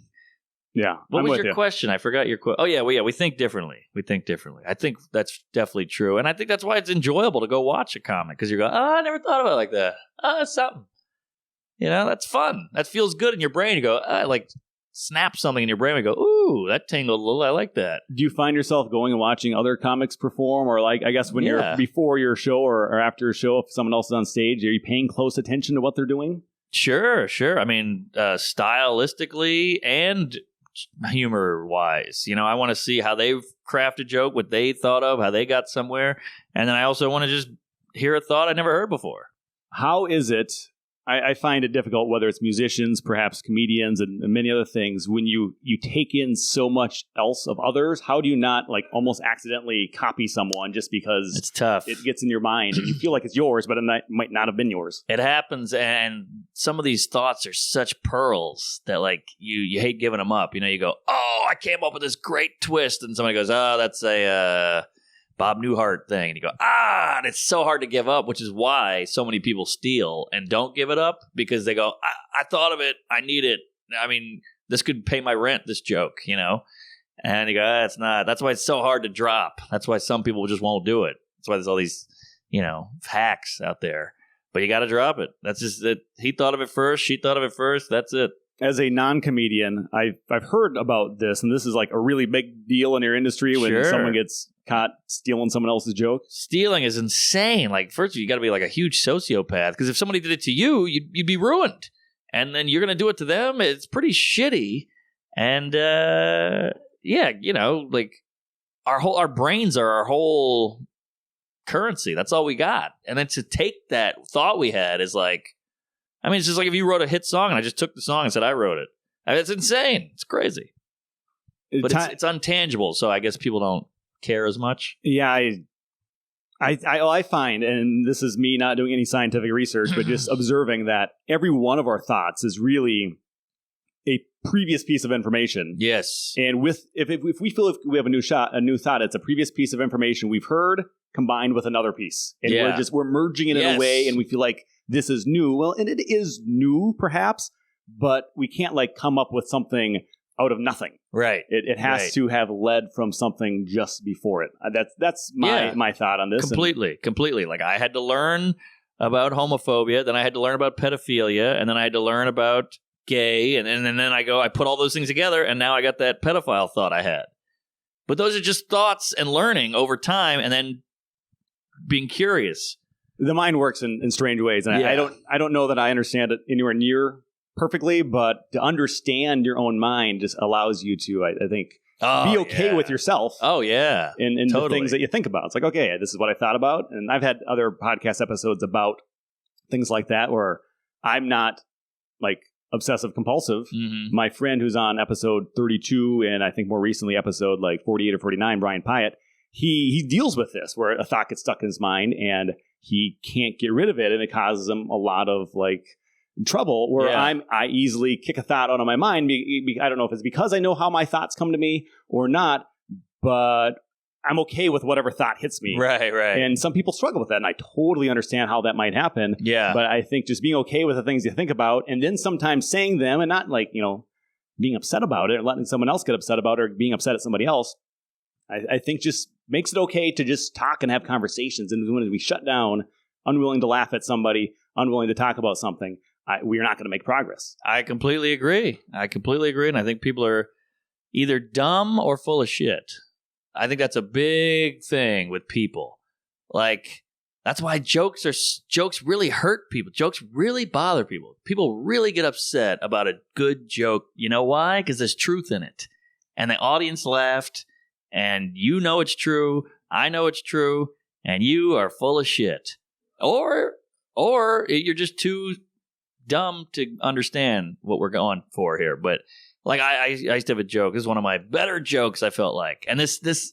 Yeah. What was your question? I forgot your question. Oh, yeah. We think differently. I think that's definitely true. And I think that's why it's enjoyable to go watch a comic, because you go, I never thought about it like that. It's something. You know, that's fun. That feels good in your brain. You go, like, snap something in your brain and go, ooh, that tingled a little. I like that. Do you find yourself going and watching other comics perform? Or, like, I guess when you're before your show or after your show, if someone else is on stage, are you paying close attention to what they're doing? Sure. I mean, stylistically and humor wise, you know, I want to see how they've crafted a joke, what they thought of, how they got somewhere. And then I also want to just hear a thought I never heard before. How is it? I find it difficult, whether it's musicians, perhaps comedians, and many other things, when you take in so much else of others. How do you not, like, almost accidentally copy someone just because it's tough? It gets in your mind and you feel like it's yours, but it might not have been yours. It happens, and some of these thoughts are such pearls that, like, you hate giving them up. You know, you go, oh, I came up with this great twist, and somebody goes, oh, that's a Bob Newhart thing. And you go, and it's so hard to give up, which is why so many people steal and don't give it up, because they go, I thought of it. I need it. I mean, this could pay my rent, this joke, you know? And you go, it's not. That's why it's so hard to drop. That's why some people just won't do it. That's why there's all these, you know, hacks out there. But you got to drop it. That's just it. He thought of it first. She thought of it first. That's it. As a non-comedian, I've heard about this, and this is like a really big deal in your industry when someone gets caught stealing someone else's joke. Stealing is insane. Like, first you got to be like a huge sociopath, because if somebody did it to you, you'd be ruined, and then you're going to do it to them. It's pretty shitty. And yeah, you know, like our brains are our whole currency. That's all we got. And then to take that thought we had is like, I mean, it's just like if you wrote a hit song and I just took the song and said I wrote it. I mean, it's insane. It's crazy. But it's untangible, so I guess people don't care as much. Yeah, I find, and this is me not doing any scientific research, but just observing that every one of our thoughts is really a previous piece of information. Yes. And if we feel we have a new thought, it's a previous piece of information we've heard combined with another piece. And we're merging it in a way, and we feel like this is new. Well, and it is new, perhaps, but we can't like come up with something out of nothing. Right. It has to have led from something just before it. That's my thought on this. Completely. Like I had to learn about homophobia, then I had to learn about pedophilia, and then I had to learn about gay, and then I put all those things together, and now I got that pedophile thought I had. But those are just thoughts and learning over time, and then being curious. The mind works in strange ways, and I don't know that I understand it anywhere near perfectly, but to understand your own mind just allows you to, I think, be okay with yourself. Oh, yeah. And the things that you think about. It's like, okay, this is what I thought about. And I've had other podcast episodes about things like that where I'm not like obsessive compulsive. Mm-hmm. My friend who's on episode 32 and I think more recently episode like 48 or 49, Brian Pyatt, he deals with this where a thought gets stuck in his mind and he can't get rid of it. And it causes him a lot of like trouble where I easily kick a thought out of my mind. I don't know if it's because I know how my thoughts come to me or not, but I'm okay with whatever thought hits me. Right. And some people struggle with that, and I totally understand how that might happen. Yeah. But I think just being okay with the things you think about and then sometimes saying them and not like, being upset about it or letting someone else get upset about it or being upset at somebody else, I think just makes it okay to just talk and have conversations. And when we shut down, unwilling to laugh at somebody, unwilling to talk about something, we're not going to make progress. I completely agree. And I think people are either dumb or full of shit. I think that's a big thing with people. Like, that's why jokes really hurt people. Jokes really bother people. People really get upset about a good joke. You know why? Because there's truth in it. And the audience laughed, and you know it's true, I know it's true, and you are full of shit. Or you're just too dumb to understand what we're going for here. But like I used to have a joke. This is one of my better jokes, I felt like. And this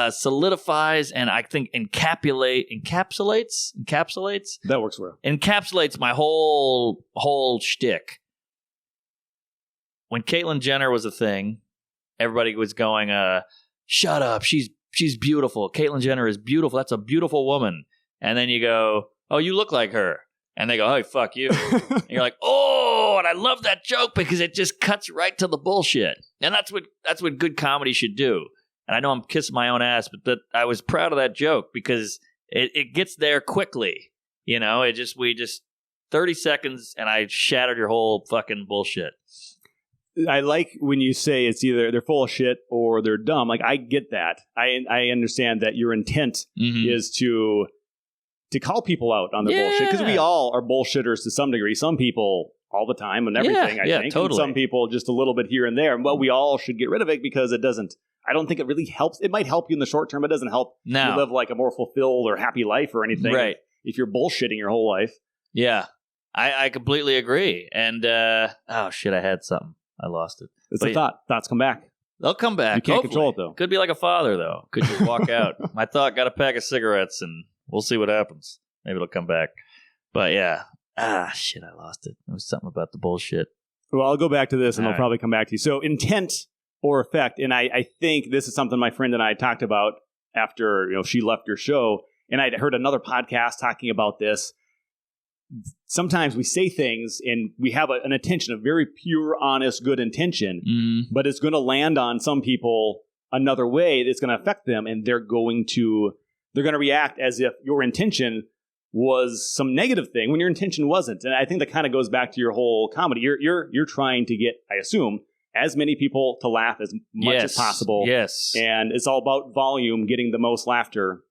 solidifies and I think encapsulates. That works well. Encapsulates my whole shtick. When Caitlyn Jenner was a thing, everybody was going, shut up, she's beautiful. Caitlyn Jenner is beautiful. That's a beautiful woman. And then you go, oh, you look like her. And they go, oh, fuck you. And you're like, oh, and I love that joke because it just cuts right to the bullshit. And that's what good comedy should do. And I know I'm kissing my own ass, but I was proud of that joke because it gets there quickly. We just 30 seconds and I shattered your whole fucking bullshit. I like when you say it's either they're full of shit or they're dumb. Like, I get that. I understand that your intent is to call people out on their bullshit, because we all are bullshitters to some degree. Some people all the time and everything, I think. Totally. And some people just a little bit here and there. But we all should get rid of it because I don't think it really helps. It might help you in the short term. It doesn't help you live like a more fulfilled or happy life or anything. Right. If you're bullshitting your whole life. Yeah. I completely agree. And, oh shit, I had something. I lost it. It's a thought. Thoughts come back. They'll come back. You can't control it, though. Could be like a father, though. Could just walk out. My thought got a pack of cigarettes, and we'll see what happens. Maybe it'll come back. But yeah. Shit, I lost it. It was something about the bullshit. Well, I'll go back to this, and I'll probably come back to you. So intent or effect, and I think this is something my friend and I talked about after she left your show, and I'd heard another podcast talking about this. Sometimes we say things and we have an intention, a very pure, honest, good intention, but it's going to land on some people another way that's going to affect them, and they're going to react as if your intention was some negative thing when your intention wasn't. And I think that kind of goes back to your whole comedy. You're trying to get, I assume, as many people to laugh as much as possible. Yes. And it's all about volume, getting the most laughter.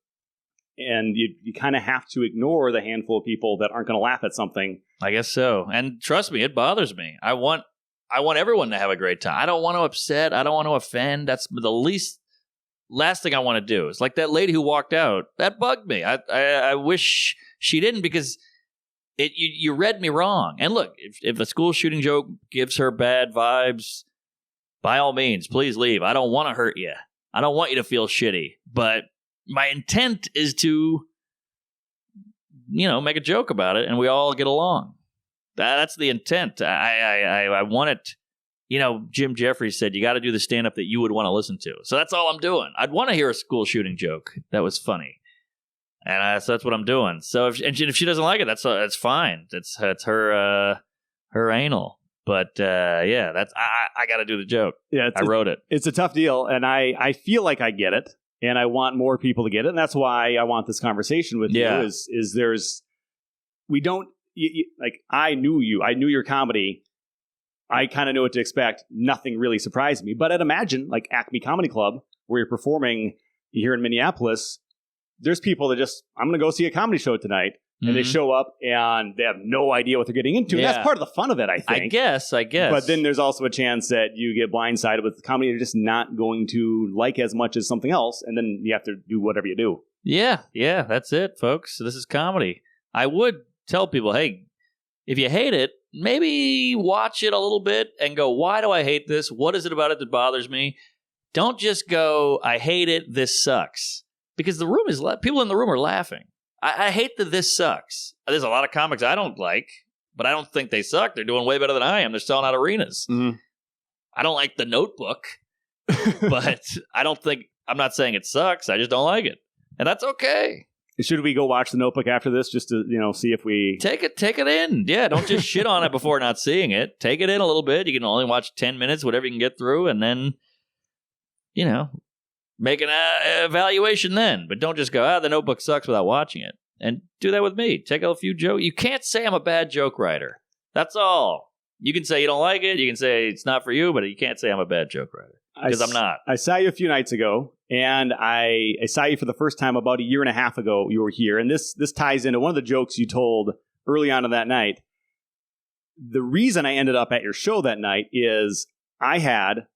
And you kind of have to ignore the handful of people that aren't going to laugh at something. I guess so. And trust me, it bothers me. I want everyone to have a great time. I don't want to upset. I don't want to offend. That's the last thing I want to do. It's like that lady who walked out. That bugged me. I wish she didn't, because you read me wrong. And look, if a school shooting joke gives her bad vibes, by all means, please leave. I don't want to hurt you. I don't want you to feel shitty. But my intent is to, make a joke about it and we all get along. That's the intent. I want it. Jim Jeffries said, you got to do the stand-up that you would want to listen to. So that's all I'm doing. I'd want to hear a school shooting joke that was funny. And so that's what I'm doing. So if she doesn't like it, that's fine. It's her anal. But yeah, that's I got to do the joke. Yeah, I wrote it. It's a tough deal, and I feel like I get it, and I want more people to get it, and that's why I want this conversation with you. Is there's we don't like I knew you, I knew your comedy. I kind of knew what to expect. Nothing really surprised me. But I'd imagine, like Acme Comedy Club, where you're performing here in Minneapolis, there's people that just, I'm going to go see a comedy show tonight. And they show up and they have no idea what they're getting into. Yeah. That's part of the fun of it, I think. I guess. But then there's also a chance that you get blindsided with comedy you're just not going to like as much as something else. And then you have to do whatever you do. Yeah, that's it, folks. This is comedy. I would tell people, hey, if you hate it, maybe watch it a little bit and go, why do I hate this? What is it about it that bothers me? Don't just go, I hate it, this sucks. Because the room is, people in the room are laughing. I hate that this sucks. There's a lot of comics I don't like, but I don't think they suck. They're doing way better than I am. They're selling out arenas. Mm-hmm. I don't like The Notebook, but I'm not saying it sucks. I just don't like it. And that's okay. Should we go watch The Notebook after this just to, see if we... Take it in. Yeah, don't just shit on it before not seeing it. Take it in a little bit. You can only watch 10 minutes, whatever you can get through, and then, make an evaluation then. But don't just go, The Notebook sucks without watching it. And do that with me. Take a few jokes. You can't say I'm a bad joke writer. That's all. You can say you don't like it. You can say it's not for you, but you can't say I'm a bad joke writer. Because I'm not. I saw you a few nights ago, and I saw you for the first time about a year and a half ago. You were here, and this ties into one of the jokes you told early on in that night. The reason I ended up at your show that night is I had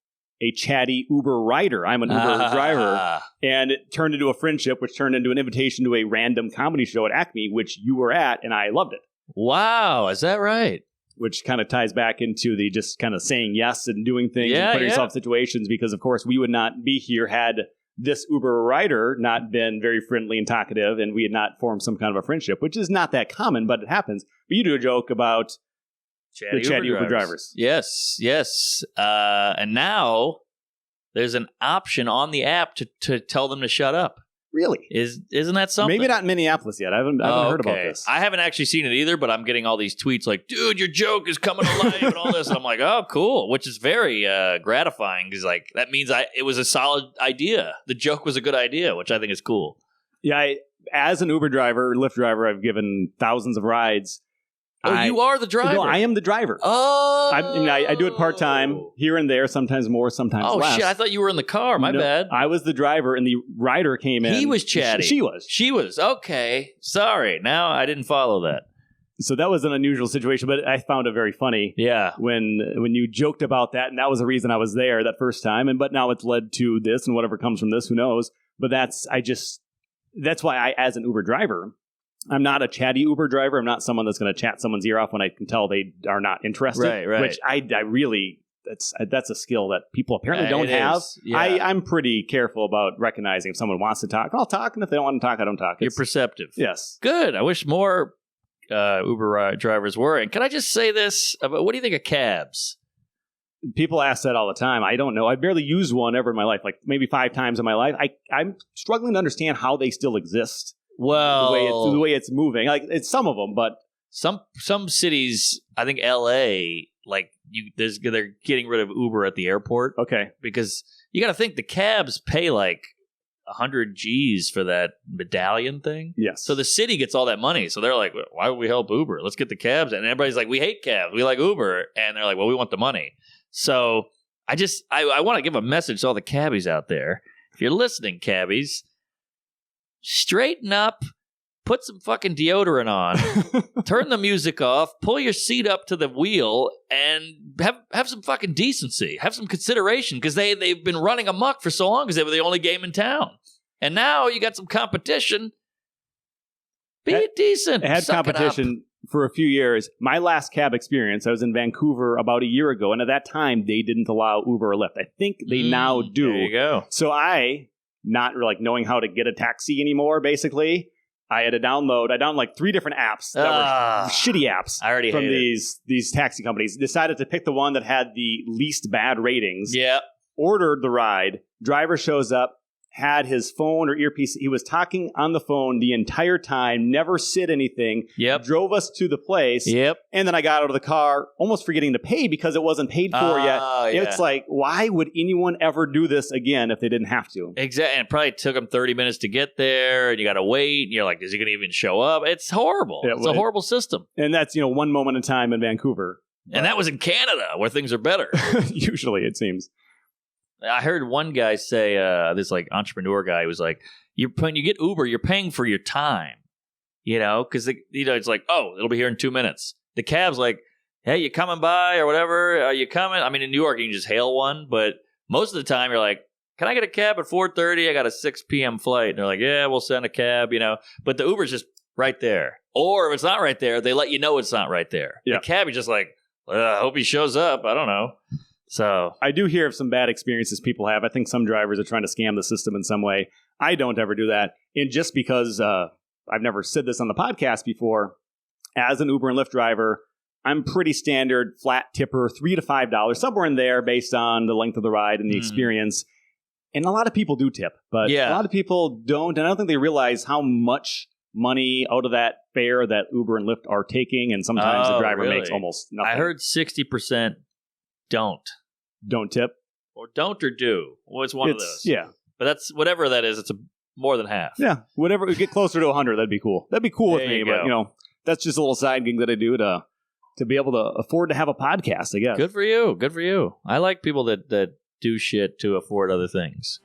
a chatty Uber rider. I'm an Uber driver, and it turned into a friendship, which turned into an invitation to a random comedy show at Acme, which you were at, and I loved it. Wow, is that right? Which kind of ties back into the just kind of saying yes and doing things and putting yourself in situations, because, of course, we would not be here had this Uber rider not been very friendly and talkative, and we had not formed some kind of a friendship, which is not that common, but it happens. But you do a joke about the chatty Uber drivers. Yes. And now there's an option on the app to tell them to shut up. Really? Isn't that something? Maybe not in Minneapolis yet. I haven't heard about this. I haven't actually seen it either, but I'm getting all these tweets like, dude, your joke is coming alive and all this. And I'm like, oh, cool, which is very gratifying, because that means it was a solid idea. The joke was a good idea, which I think is cool. Yeah, as an Uber driver, Lyft driver, I've given thousands of rides. You are the driver? No, I am the driver. Oh. I do it part-time, here and there, sometimes more, sometimes less. Oh, shit, I thought you were in the car. My bad. I was the driver, and the rider came in. He was chatty. She was. She was. Okay. Sorry. Now I didn't follow that. So that was an unusual situation, but I found it very funny. Yeah. When you joked about that, and that was the reason I was there that first time, but now it's led to this, and whatever comes from this, who knows. But that's why I, as an Uber driver, I'm not a chatty Uber driver. I'm not someone that's going to chat someone's ear off when I can tell they are not interested. Right. Which I really, that's a skill that people apparently don't have. Yeah. I'm pretty careful about recognizing if someone wants to talk, I'll talk, and if they don't want to talk, I don't talk. You're perceptive. Yes. Good. I wish more Uber drivers were. And can I just say this? What do you think of cabs? People ask that all the time. I don't know. I barely used one ever in my life, like maybe 5 times in my life. I'm struggling to understand how they still exist. Well, the way it's moving, like it's some of them, but some cities, I think L.A., they're getting rid of Uber at the airport. Okay, because you got to think the cabs pay like 100 G's for that medallion thing. Yes. So the city gets all that money. So they're like, why would we help Uber? Let's get the cabs. And everybody's like, we hate cabs. We like Uber. And they're like, well, we want the money. So I want to give a message to all the cabbies out there. If you're listening, cabbies, straighten up, put some fucking deodorant on, turn the music off, pull your seat up to the wheel, and have some fucking decency. Have some consideration, because they've been running amok for so long because they were the only game in town. And now you got some competition. Be decent. I had competition for a few years. My last cab experience, I was in Vancouver about a year ago, and at that time, they didn't allow Uber or Lyft. I think they now do. There you go. So not knowing how to get a taxi anymore, basically, I had to download 3 different apps that were shitty apps. I already from these taxi companies. Decided to pick the one that had the least bad ratings. Yeah. Ordered the ride. Driver shows up. had his phone or earpiece. He was talking on the phone the entire time, never said anything. Yep. Drove us to the place. Yep. And then I got out of the car almost forgetting to pay because it wasn't paid for yet. Yeah. It's like, why would anyone ever do this again if they didn't have to? Exactly. And it probably took him 30 minutes to get there, and you got to wait. And you're like, is he going to even show up? It's horrible. It's a horrible system. And that's, one moment in time in Vancouver. And that was in Canada, where things are better. Usually, it seems. I heard one guy say, this like entrepreneur guy was like, when you get Uber, you're paying for your time, because it's like, oh, it'll be here in 2 minutes. The cab's like, hey, you coming by or whatever? Are you coming? I mean, in New York, you can just hail one, but most of the time you're like, can I get a cab at 4:30? I got a 6 p.m. flight. And they're like, yeah, we'll send a cab, but the Uber's just right there. Or if it's not right there, they let you know it's not right there. Yeah. The cab is just like, I hope he shows up. I don't know. So I do hear of some bad experiences people have. I think some drivers are trying to scam the system in some way. I don't ever do that. And just because I've never said this on the podcast before, as an Uber and Lyft driver, I'm pretty standard flat tipper, $3 to $5, somewhere in there based on the length of the ride and the experience. And a lot of people do tip, but a lot of people don't. And I don't think they realize how much money out of that fare that Uber and Lyft are taking. And sometimes the driver makes almost nothing. I heard 60% don't tip, or don't or do. Well, it's one of those. Yeah, but that's whatever that is. It's more than half. Yeah, whatever. We get closer to 100. That'd be cool. That'd be cool with me. But that's just a little side gig that I do to be able to afford to have a podcast. I guess. Good for you. Good for you. I like people that do shit to afford other things.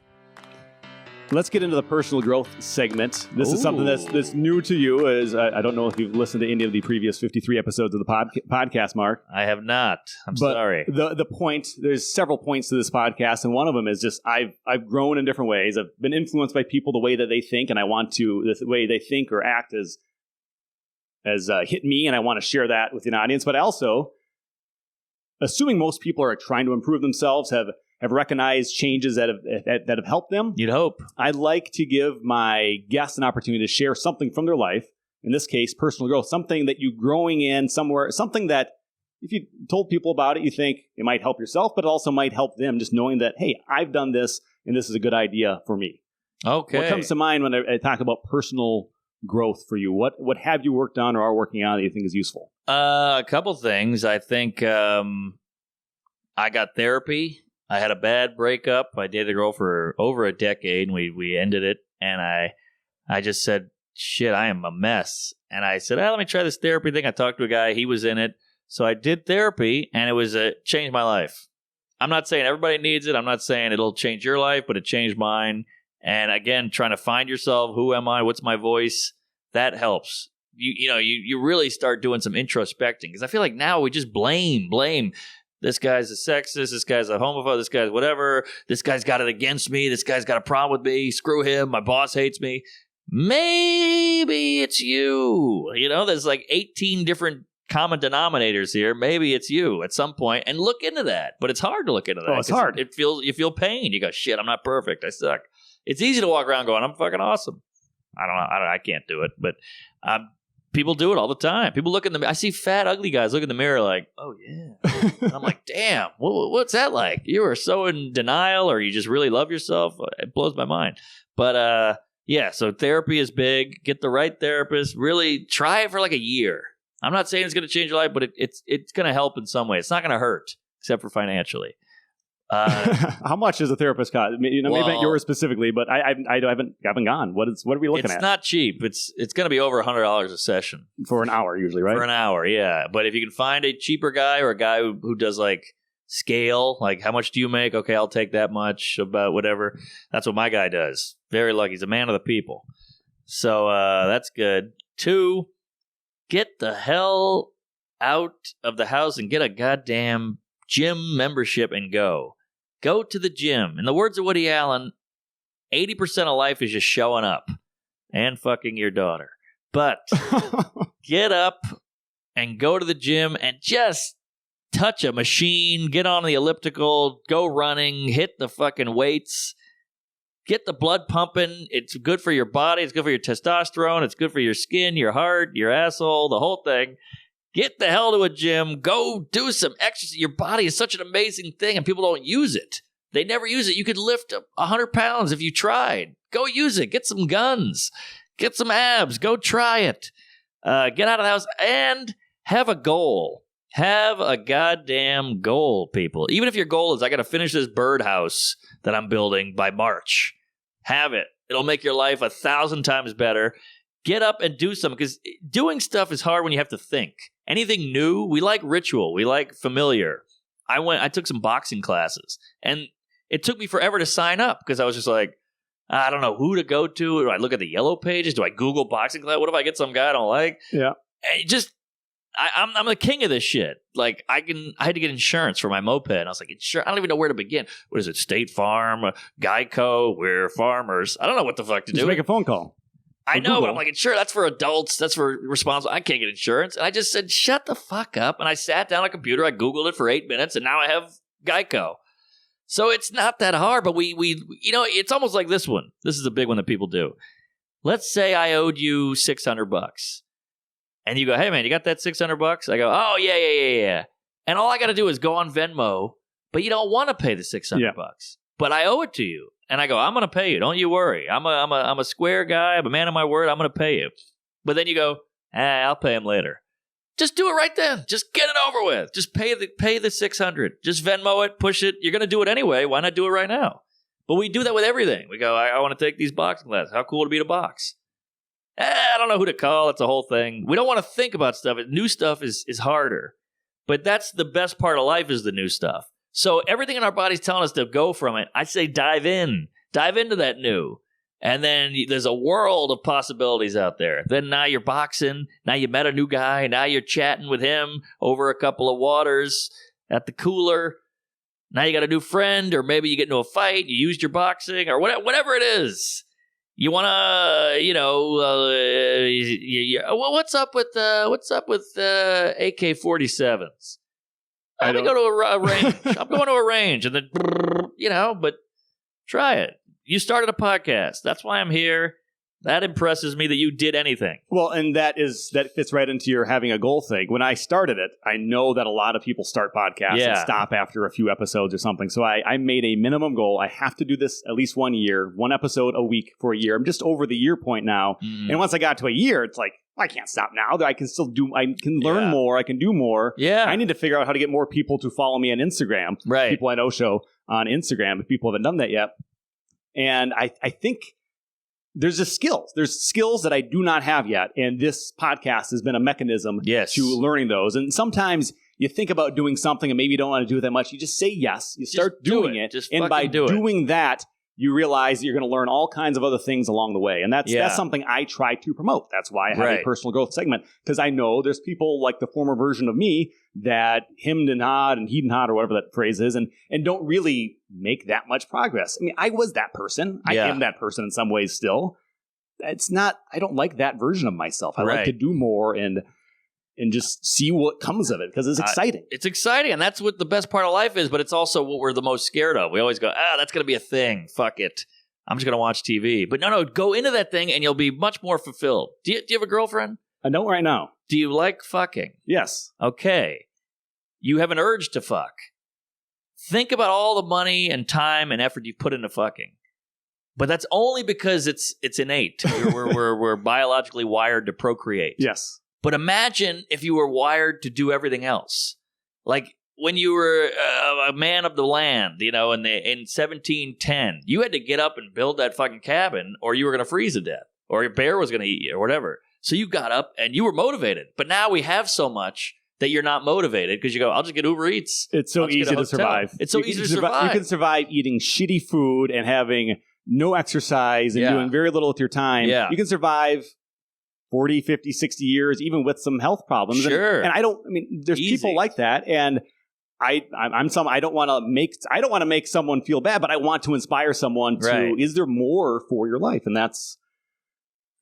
Let's get into the personal growth segment. This is something that's new to you. I don't know if you've listened to any of the previous 53 episodes of the podcast, Mark. I have not. I'm sorry. The point, there's several points to this podcast, and one of them is just I've grown in different ways. I've been influenced by people the way that they think, and I want to, the way they think or act has hit me, and I want to share that with an audience. But I also, assuming most people are trying to improve themselves, have recognized changes that have helped them. You'd hope. I like to give my guests an opportunity to share something from their life, in this case, personal growth, something that you're growing in somewhere, something that if you told people about it, you think it might help yourself, but it also might help them, just knowing that, hey, I've done this, and this is a good idea for me. Okay. What comes to mind when I talk about personal growth for you? What have you worked on or are working on that you think is useful? A couple things. I think I got therapy. I had a bad breakup. I dated a girl for over a decade, and we ended it. And I just said, shit, I am a mess. And I said, let me try this therapy thing. I talked to a guy. He was in it. So I did therapy, and it changed my life. I'm not saying everybody needs it. I'm not saying it'll change your life, but it changed mine. And again, trying to find yourself. Who am I? What's my voice? That helps. You really start doing some introspecting. Because I feel like now we just blame. This guy's a sexist. This guy's a homophobe. This guy's whatever. This guy's got it against me. This guy's got a problem with me. Screw him. My boss hates me. Maybe it's you. There's like 18 different common denominators here. Maybe it's you at some point, and look into that. But it's hard to look into that. Oh, it's hard. You feel pain. You go, shit, I'm not perfect. I suck. It's easy to walk around going, I'm fucking awesome. I don't know. I can't do it, but people do it all the time. People look in the mirror. I see fat, ugly guys look in the mirror like, oh, yeah. And I'm like, damn, what's that like? You are so in denial, or you just really love yourself. It blows my mind. But so therapy is big. Get the right therapist. Really try it for like a year. I'm not saying it's going to change your life, but it's going to help in some way. It's not going to hurt, except for financially. How much does a therapist cost? Maybe not yours specifically, but I haven't gone. What are we looking at? It's not cheap. It's going to be over $100 a session for an hour, usually, right? For an hour, yeah. But if you can find a cheaper guy or a guy who does like scale, like how much do you make? Okay, I'll take that much, about whatever. That's what my guy does. Very lucky. He's a man of the people. So that's good. 2, get the hell out of the house and get a goddamn gym membership and go. Go to the gym. In the words of Woody Allen, 80% of life is just showing up and fucking your daughter. But get up and go to the gym and just touch a machine, get on the elliptical, go running, hit the fucking weights, get the blood pumping. It's good for your body. It's good for your testosterone. It's good for your skin, your heart, your asshole, the whole thing. Get the hell to a gym. Go do some exercise. Your body is such an amazing thing, and people don't use it. They never use it. You could lift 100 pounds if you tried. Go use it. Get some guns. Get some abs. Go try it. Get out of the house and have a goal. Have a goddamn goal, people. Even if your goal is, I got to finish this birdhouse that I'm building by March. Have it. It'll make your life 1,000 times better. Get up and do something, because doing stuff is hard when you have to think. Anything new, we like ritual. We like familiar. I took some boxing classes, and it took me forever to sign up because I was just like, I don't know who to go to. Do I look at the yellow pages? Do I Google boxing class? What if I get some guy I don't like? Yeah. And I'm the king of this shit. Like, I had to get insurance for my moped. And I was like, I don't even know where to begin. What is it? State Farm, Geico, we're farmers. I don't know what the fuck to do. Just make a phone call. I know, but I'm like, sure, that's for adults. That's for responsible. I can't get insurance. And I just said, shut the fuck up. And I sat down on a computer. I Googled it for 8 minutes, and now I have Geico. So it's not that hard, but we it's almost like this one. This is a big one that people do. Let's say I owed you $600. And you go, hey, man, you got that $600? I go, oh, yeah. And all I got to do is go on Venmo, but you don't want to pay the $600 bucks. But I owe it to you. And I go, I'm going to pay you. Don't you worry. I'm a square guy. I'm a man of my word. I'm going to pay you. But then you go, I'll pay him later. Just do it right then. Just get it over with. Just pay the $600. Just Venmo it, push it. You're going to do it anyway. Why not do it right now? But we do that with everything. We go, I want to take these boxing classes. How cool would it be to box? I don't know who to call. It's a whole thing. We don't want to think about stuff. New stuff is harder. But that's the best part of life, is the new stuff. So everything in our body's telling us to go from it. I say dive in. Dive into that new. And then there's a world of possibilities out there. Then now you're boxing. Now you met a new guy. Now you're chatting with him over a couple of waters at the cooler. Now you got a new friend, or maybe you get into a fight. You used your boxing, or whatever it is. You want to, what's up with AK-47s? I'm going to go to a range. I'm going to a range, and then, but try it. You started a podcast. That's why I'm here. That impresses me that you did anything. Well, and that fits right into your having a goal thing. When I started it, I know that a lot of people start podcasts and stop after a few episodes or something. So I made a minimum goal. I have to do this at least 1 year, 1 episode a week for a year. I'm just over the year point now. Mm. And once I got to a year, it's like, I can't stop now. I can learn more. I can do more. Yeah. I need to figure out how to get more people to follow me on Instagram. Right. People I know show on Instagram, if people haven't done that yet. And I think there's just skills. There's skills that I do not have yet. And this podcast has been a mechanism to learning those. And sometimes you think about doing something and maybe you don't want to do it that much. You just say yes. You start doing it. And by doing that, you realize that you're going to learn all kinds of other things along the way. And that's something I try to promote. That's why I have a personal growth segment. Because I know there's people like the former version of me that hemmed and hawed and heed and hawed, or whatever that phrase is, and don't really make that much progress. I mean, I was that person. I am that person in some ways still. It's not, I don't like that version of myself. I like to do more and just see what comes of it, because it's exciting. It's exciting, and that's what the best part of life is, but it's also what we're the most scared of. We always go, that's going to be a thing. Fuck it. I'm just going to watch TV. But no, go into that thing, and you'll be much more fulfilled. Do you have a girlfriend? I don't right now. Do you like fucking? Yes. Okay. You have an urge to fuck. Think about all the money and time and effort you've put into fucking. But that's only because it's innate. We're biologically wired to procreate. Yes. But imagine if you were wired to do everything else. Like when you were a man of the land, in 1710, you had to get up and build that fucking cabin, or you were going to freeze to death, or your bear was going to eat you, or whatever. So you got up and you were motivated. But now we have so much that you're not motivated because you go, I'll just get Uber Eats. It's so easy to survive. It's so easy to survive. You can survive eating shitty food and having no exercise and doing very little with your time. Yeah. You can survive 40, 50, 60 years, even with some health problems. Sure. And there's people like that. And I don't want to make someone feel bad, but I want to inspire someone to, is there more for your life? And that's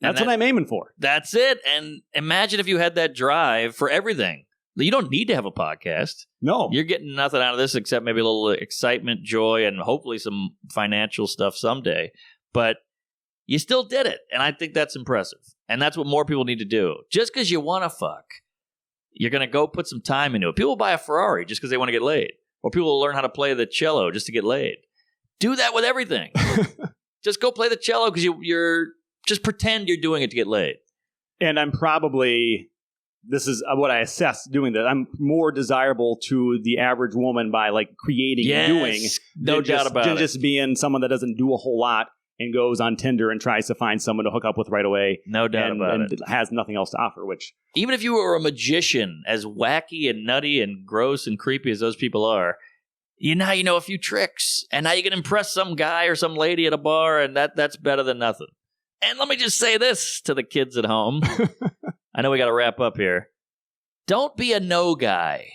what I'm aiming for. That's it. And imagine if you had that drive for everything. You don't need to have a podcast. No. You're getting nothing out of this except maybe a little excitement, joy, and hopefully some financial stuff someday. But you still did it. And I think that's impressive. And that's what more people need to do. Just because you want to fuck, you're going to go put some time into it. People buy a Ferrari just because they want to get laid. Or people will learn how to play the cello just to get laid. Do that with everything. Just go play the cello because you're just pretend you're doing it to get laid. And I'm probably, this is what I assess doing that. I'm more desirable to the average woman by like creating and doing. No doubt about it. Just being someone that doesn't do a whole lot and goes on Tinder and tries to find someone to hook up with right away. No doubt about it. And has nothing else to offer, which... Even if you were a magician, as wacky and nutty and gross and creepy as those people are, you know a few tricks, and now you can impress some guy or some lady at a bar, and that's better than nothing. And let me just say this to the kids at home. I know we got to wrap up here. Don't be a no guy.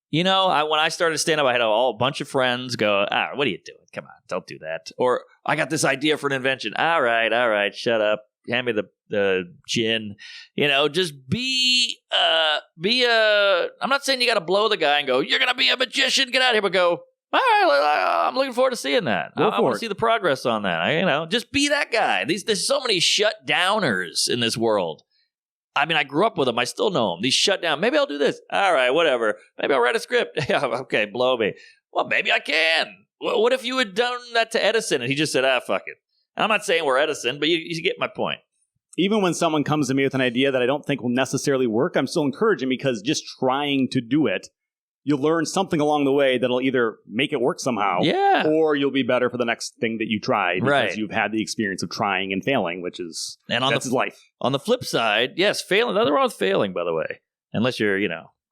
You know, when I started stand-up, I had a bunch of friends go, what are you doing? Come on, don't do that. Or, I got this idea for an invention. All right, shut up. Hand me the gin. You know, just be I'm not saying you got to blow the guy and go, you're going to be a magician, get out of here, but go, all right, I'm looking forward to seeing that. I want to see the progress on that. Just be that guy. There's so many shut-downers in this world. I mean, I grew up with them. I still know them. These shut down. Maybe I'll do this. All right, whatever. Maybe I'll write a script. Okay, blow me. Well, maybe I can. What if you had done that to Edison and he just said, fuck it. I'm not saying we're Edison, but you get my point. Even when someone comes to me with an idea that I don't think will necessarily work, I'm still encouraging because just trying to do it, you'll learn something along the way that'll either make it work somehow, or you'll be better for the next thing that you try because you've had the experience of trying and failing, which is that's life. On the flip side, yes, failing. Nothing wrong with failing, by the way, unless you're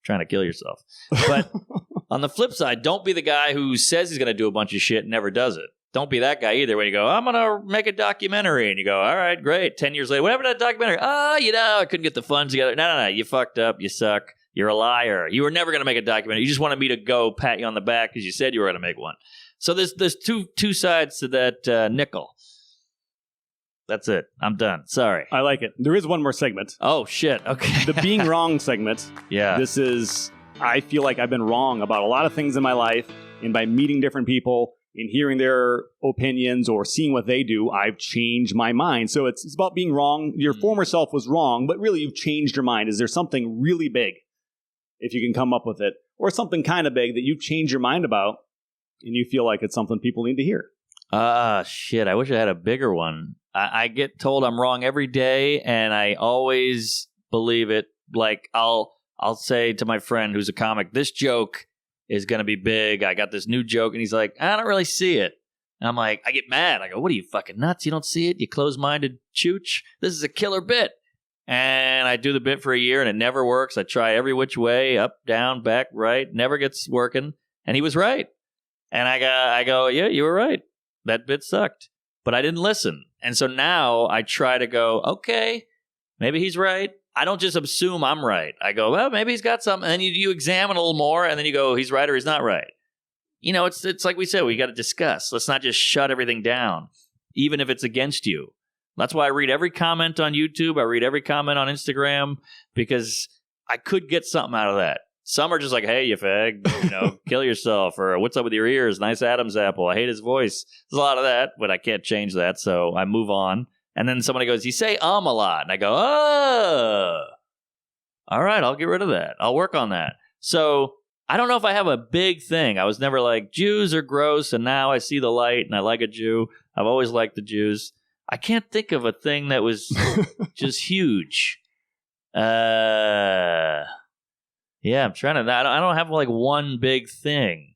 trying to kill yourself. But on the flip side, don't be the guy who says he's going to do a bunch of shit and never does it. Don't be that guy either when you go, I'm going to make a documentary. And you go, all right, great. 10 years later, whatever that documentary. I couldn't get the funds together. No. You fucked up. You suck. You're a liar. You were never going to make a documentary. You just wanted me to go pat you on the back because you said you were going to make one. So there's two sides to that nickel. That's it. I'm done. Sorry. I like it. There is one more segment. Oh, shit. Okay. The being wrong segment. Yeah. This is, I feel like I've been wrong about a lot of things in my life. And by meeting different people and hearing their opinions or seeing what they do, I've changed my mind. So it's about being wrong. Your former self was wrong, but really you've changed your mind. Is there something really big, if you can come up with it, or something kind of big that you've changed your mind about and you feel like it's something people need to hear? Shit. I wish I had a bigger one. I get told I'm wrong every day, and I always believe it. Like, I'll say to my friend who's a comic, this joke is going to be big. I got this new joke, and he's like, I don't really see it. And I'm like, I get mad. I go, what are you, fucking nuts? You don't see it? You close-minded chooch? This is a killer bit. And I do the bit for a year, and it never works. I try every which way, up, down, back, right. Never gets working. And he was right. And I go, yeah, you were right. That bit sucked. But I didn't listen. And so now I try to go, okay, maybe he's right. I don't just assume I'm right. I go, well, maybe he's got something. And then you examine a little more, and then you go, he's right or he's not right. It's like we said, we got to discuss. Let's not just shut everything down, even if it's against you. That's why I read every comment on YouTube. I read every comment on Instagram, because I could get something out of that. Some are just like, hey, you fag, kill yourself, or what's up with your ears? Nice Adam's apple. I hate his voice. There's a lot of that, but I can't change that, so I move on. And then somebody goes, you say a lot. And I go, oh, all right, I'll get rid of that. I'll work on that. So I don't know if I have a big thing. I was never like, Jews are gross, and now I see the light, and I like a Jew. I've always liked the Jews. I can't think of a thing that was just huge. Yeah, I'm trying to. I don't have like one big thing.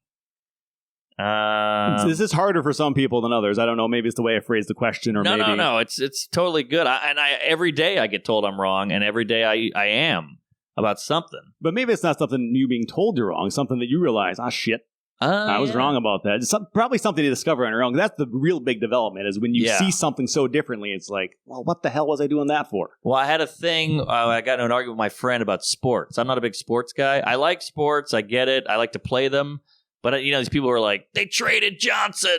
This is harder for some people than others. I don't know. Maybe it's the way I phrased the question, or maybe no. It's totally good. Every day I get told I'm wrong, and every day I am about something. But maybe it's not something you being told you're wrong. Something that you realize, shit, I was wrong about that. It's probably something to discover on your own. That's the real big development, is when you see something so differently. It's like, well, what the hell was I doing that for? Well, I had a thing. I got into an argument with my friend about sports. I'm not a big sports guy. I like sports. I get it. I like to play them. But these people were like, they traded Johnson.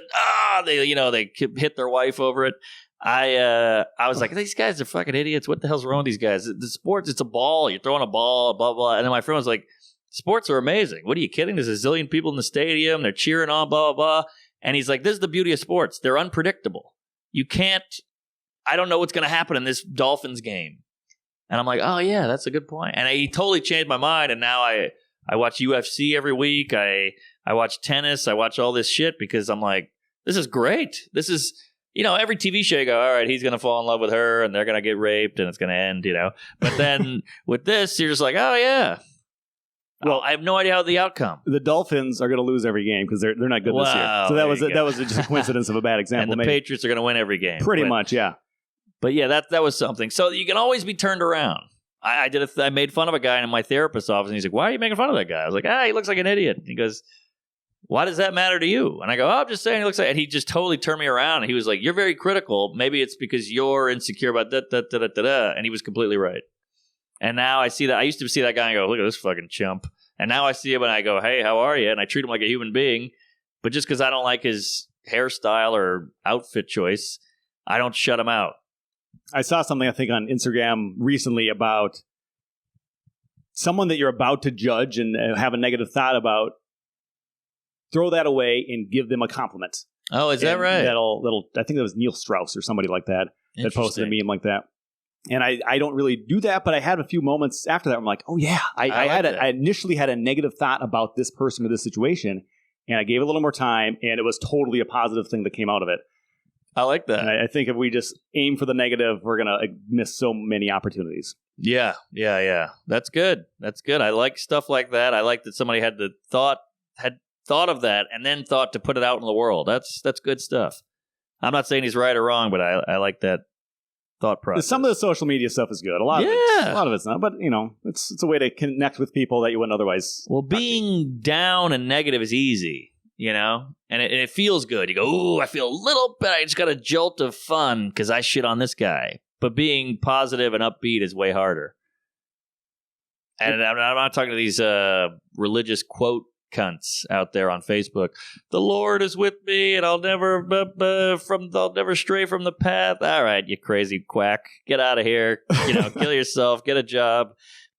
They hit their wife over it. I was like, these guys are fucking idiots. What the hell's wrong with these guys? The sports, it's a ball. You're throwing a ball, blah, blah. And then my friend was like, sports are amazing. What are you kidding? There's a zillion people in the stadium. They're cheering on, blah, blah, blah. And he's like, this is the beauty of sports. They're unpredictable. I don't know what's going to happen in this Dolphins game. And I'm like, oh, yeah, that's a good point. And he totally changed my mind. And now I watch UFC every week. I watch tennis. I watch all this shit because I'm like, This is great. This is, every TV show you go, all right, he's going to fall in love with her and they're going to get raped and it's going to end, But then with this, you're just like, oh, yeah. Well, I have no idea how the outcome. The Dolphins are going to lose every game because they're not good this year. So that was just a coincidence of a bad example. And the Patriots are going to win every game. Pretty much, yeah. But yeah, that was something. So you can always be turned around. I made fun of a guy in my therapist's office, and he's like, "Why are you making fun of that guy?" I was like, he looks like an idiot. And he goes, "Why does that matter to you?" And I go, "Oh, I'm just saying he looks like." And he just totally turned me around. And he was like, "You're very critical. Maybe it's because you're insecure about da." And he was completely right. And now I see that. I used to see that guy and go, "Look at this fucking chump." And now I see him and I go, "Hey, how are you?" And I treat him like a human being. But just because I don't like his hairstyle or outfit choice, I don't shut him out. I saw something, I think, on Instagram recently about someone that you're about to judge and have a negative thought about. Throw that away and give them a compliment. Oh, is that right? I think that was Neil Strauss or somebody like that posted a meme like that. And I don't really do that, but I had a few moments after that where I'm like, oh yeah, I initially had a negative thought about this person or this situation, and I gave it a little more time, and it was totally a positive thing that came out of it. I like that. And I think if we just aim for the negative, we're going to miss so many opportunities. Yeah. That's good. I like stuff like that. I like that somebody had thought of that and then thought to put it out in the world. That's good stuff. I'm not saying he's right or wrong, but I like that thought process. Some of the social media stuff is good. A lot of it's not, but it's a way to connect with people that you wouldn't otherwise. Well, being down and negative is easy, and it feels good. You go, ooh, I feel a little bit. I just got a jolt of fun because I shit on this guy. But being positive and upbeat is way harder. And I'm not talking to these religious quote cunts out there on Facebook. The Lord is with me, and I'll never stray from the path. All right, you crazy quack, get out of here. Kill yourself, get a job.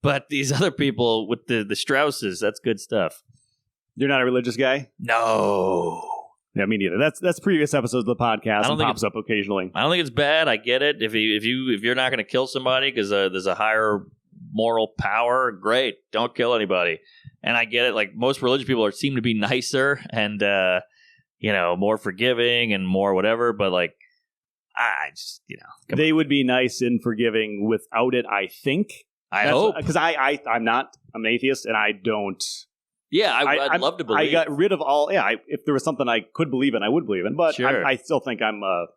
But these other people with the Strausses, that's good stuff. You're not a religious guy? No. Yeah, me neither. That's previous episodes of the podcast. It pops up occasionally. I don't think it's bad. I get it. If you're not going to kill somebody because there's a higher moral power, great. Don't kill anybody. And I get it. Like most religious people seem to be nicer and more forgiving and more whatever. But like, I just they would be nice and forgiving without it. I think. I hope, because I'm an atheist and I don't. Yeah, I'd love to believe. I got rid of all. Yeah, if there was something I could believe in, I would believe in. But sure. I still think I'm a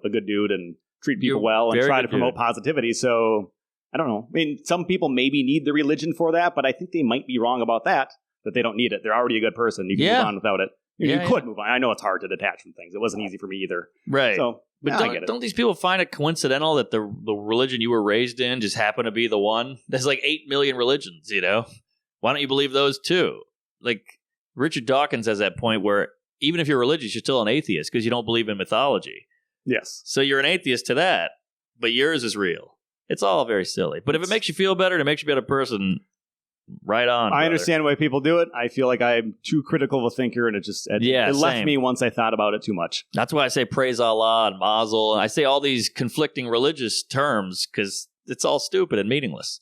good dude and treat people well and try to promote positivity. So I don't know. I mean, some people maybe need the religion for that, but I think they might be wrong about that they don't need it. They're already a good person. You can move on without it. You could move on. I know it's hard to detach from things. It wasn't easy for me either. Right. So, but don't these people find it coincidental that the religion you were raised in just happened to be the one? There's like 8 million religions, Why don't you believe those too? Like Richard Dawkins has that point where even if you're religious, you're still an atheist because you don't believe in mythology. Yes. So you're an atheist to that, but yours is real. It's all very silly. But if it makes you feel better and it makes you a better person, right on. I understand why people do it. I feel like I'm too critical of a thinker, and it left me once I thought about it too much. That's why I say praise Allah and Mazel. And I say all these conflicting religious terms because it's all stupid and meaningless.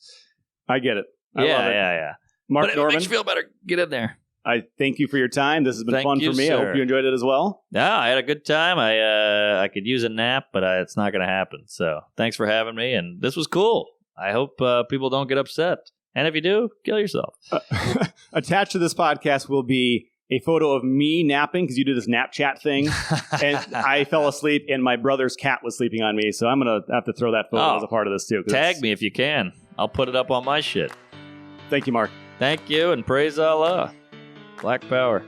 I get it. I love it. Yeah. Mark but if Norman, it makes you feel better, get in there. I thank you for your time. This has been fun for me. Sir. I hope you enjoyed it as well. Yeah, I had a good time. I could use a nap, but it's not going to happen. So thanks for having me, and this was cool. I hope people don't get upset. And if you do, kill yourself. Attached to this podcast will be a photo of me napping because you do this nap chat thing. And I fell asleep and my brother's cat was sleeping on me. So I'm going to have to throw that photo as a part of this too. Tag me if you can. I'll put it up on my shit. Thank you, Mark. Thank you, and praise Allah. Black power.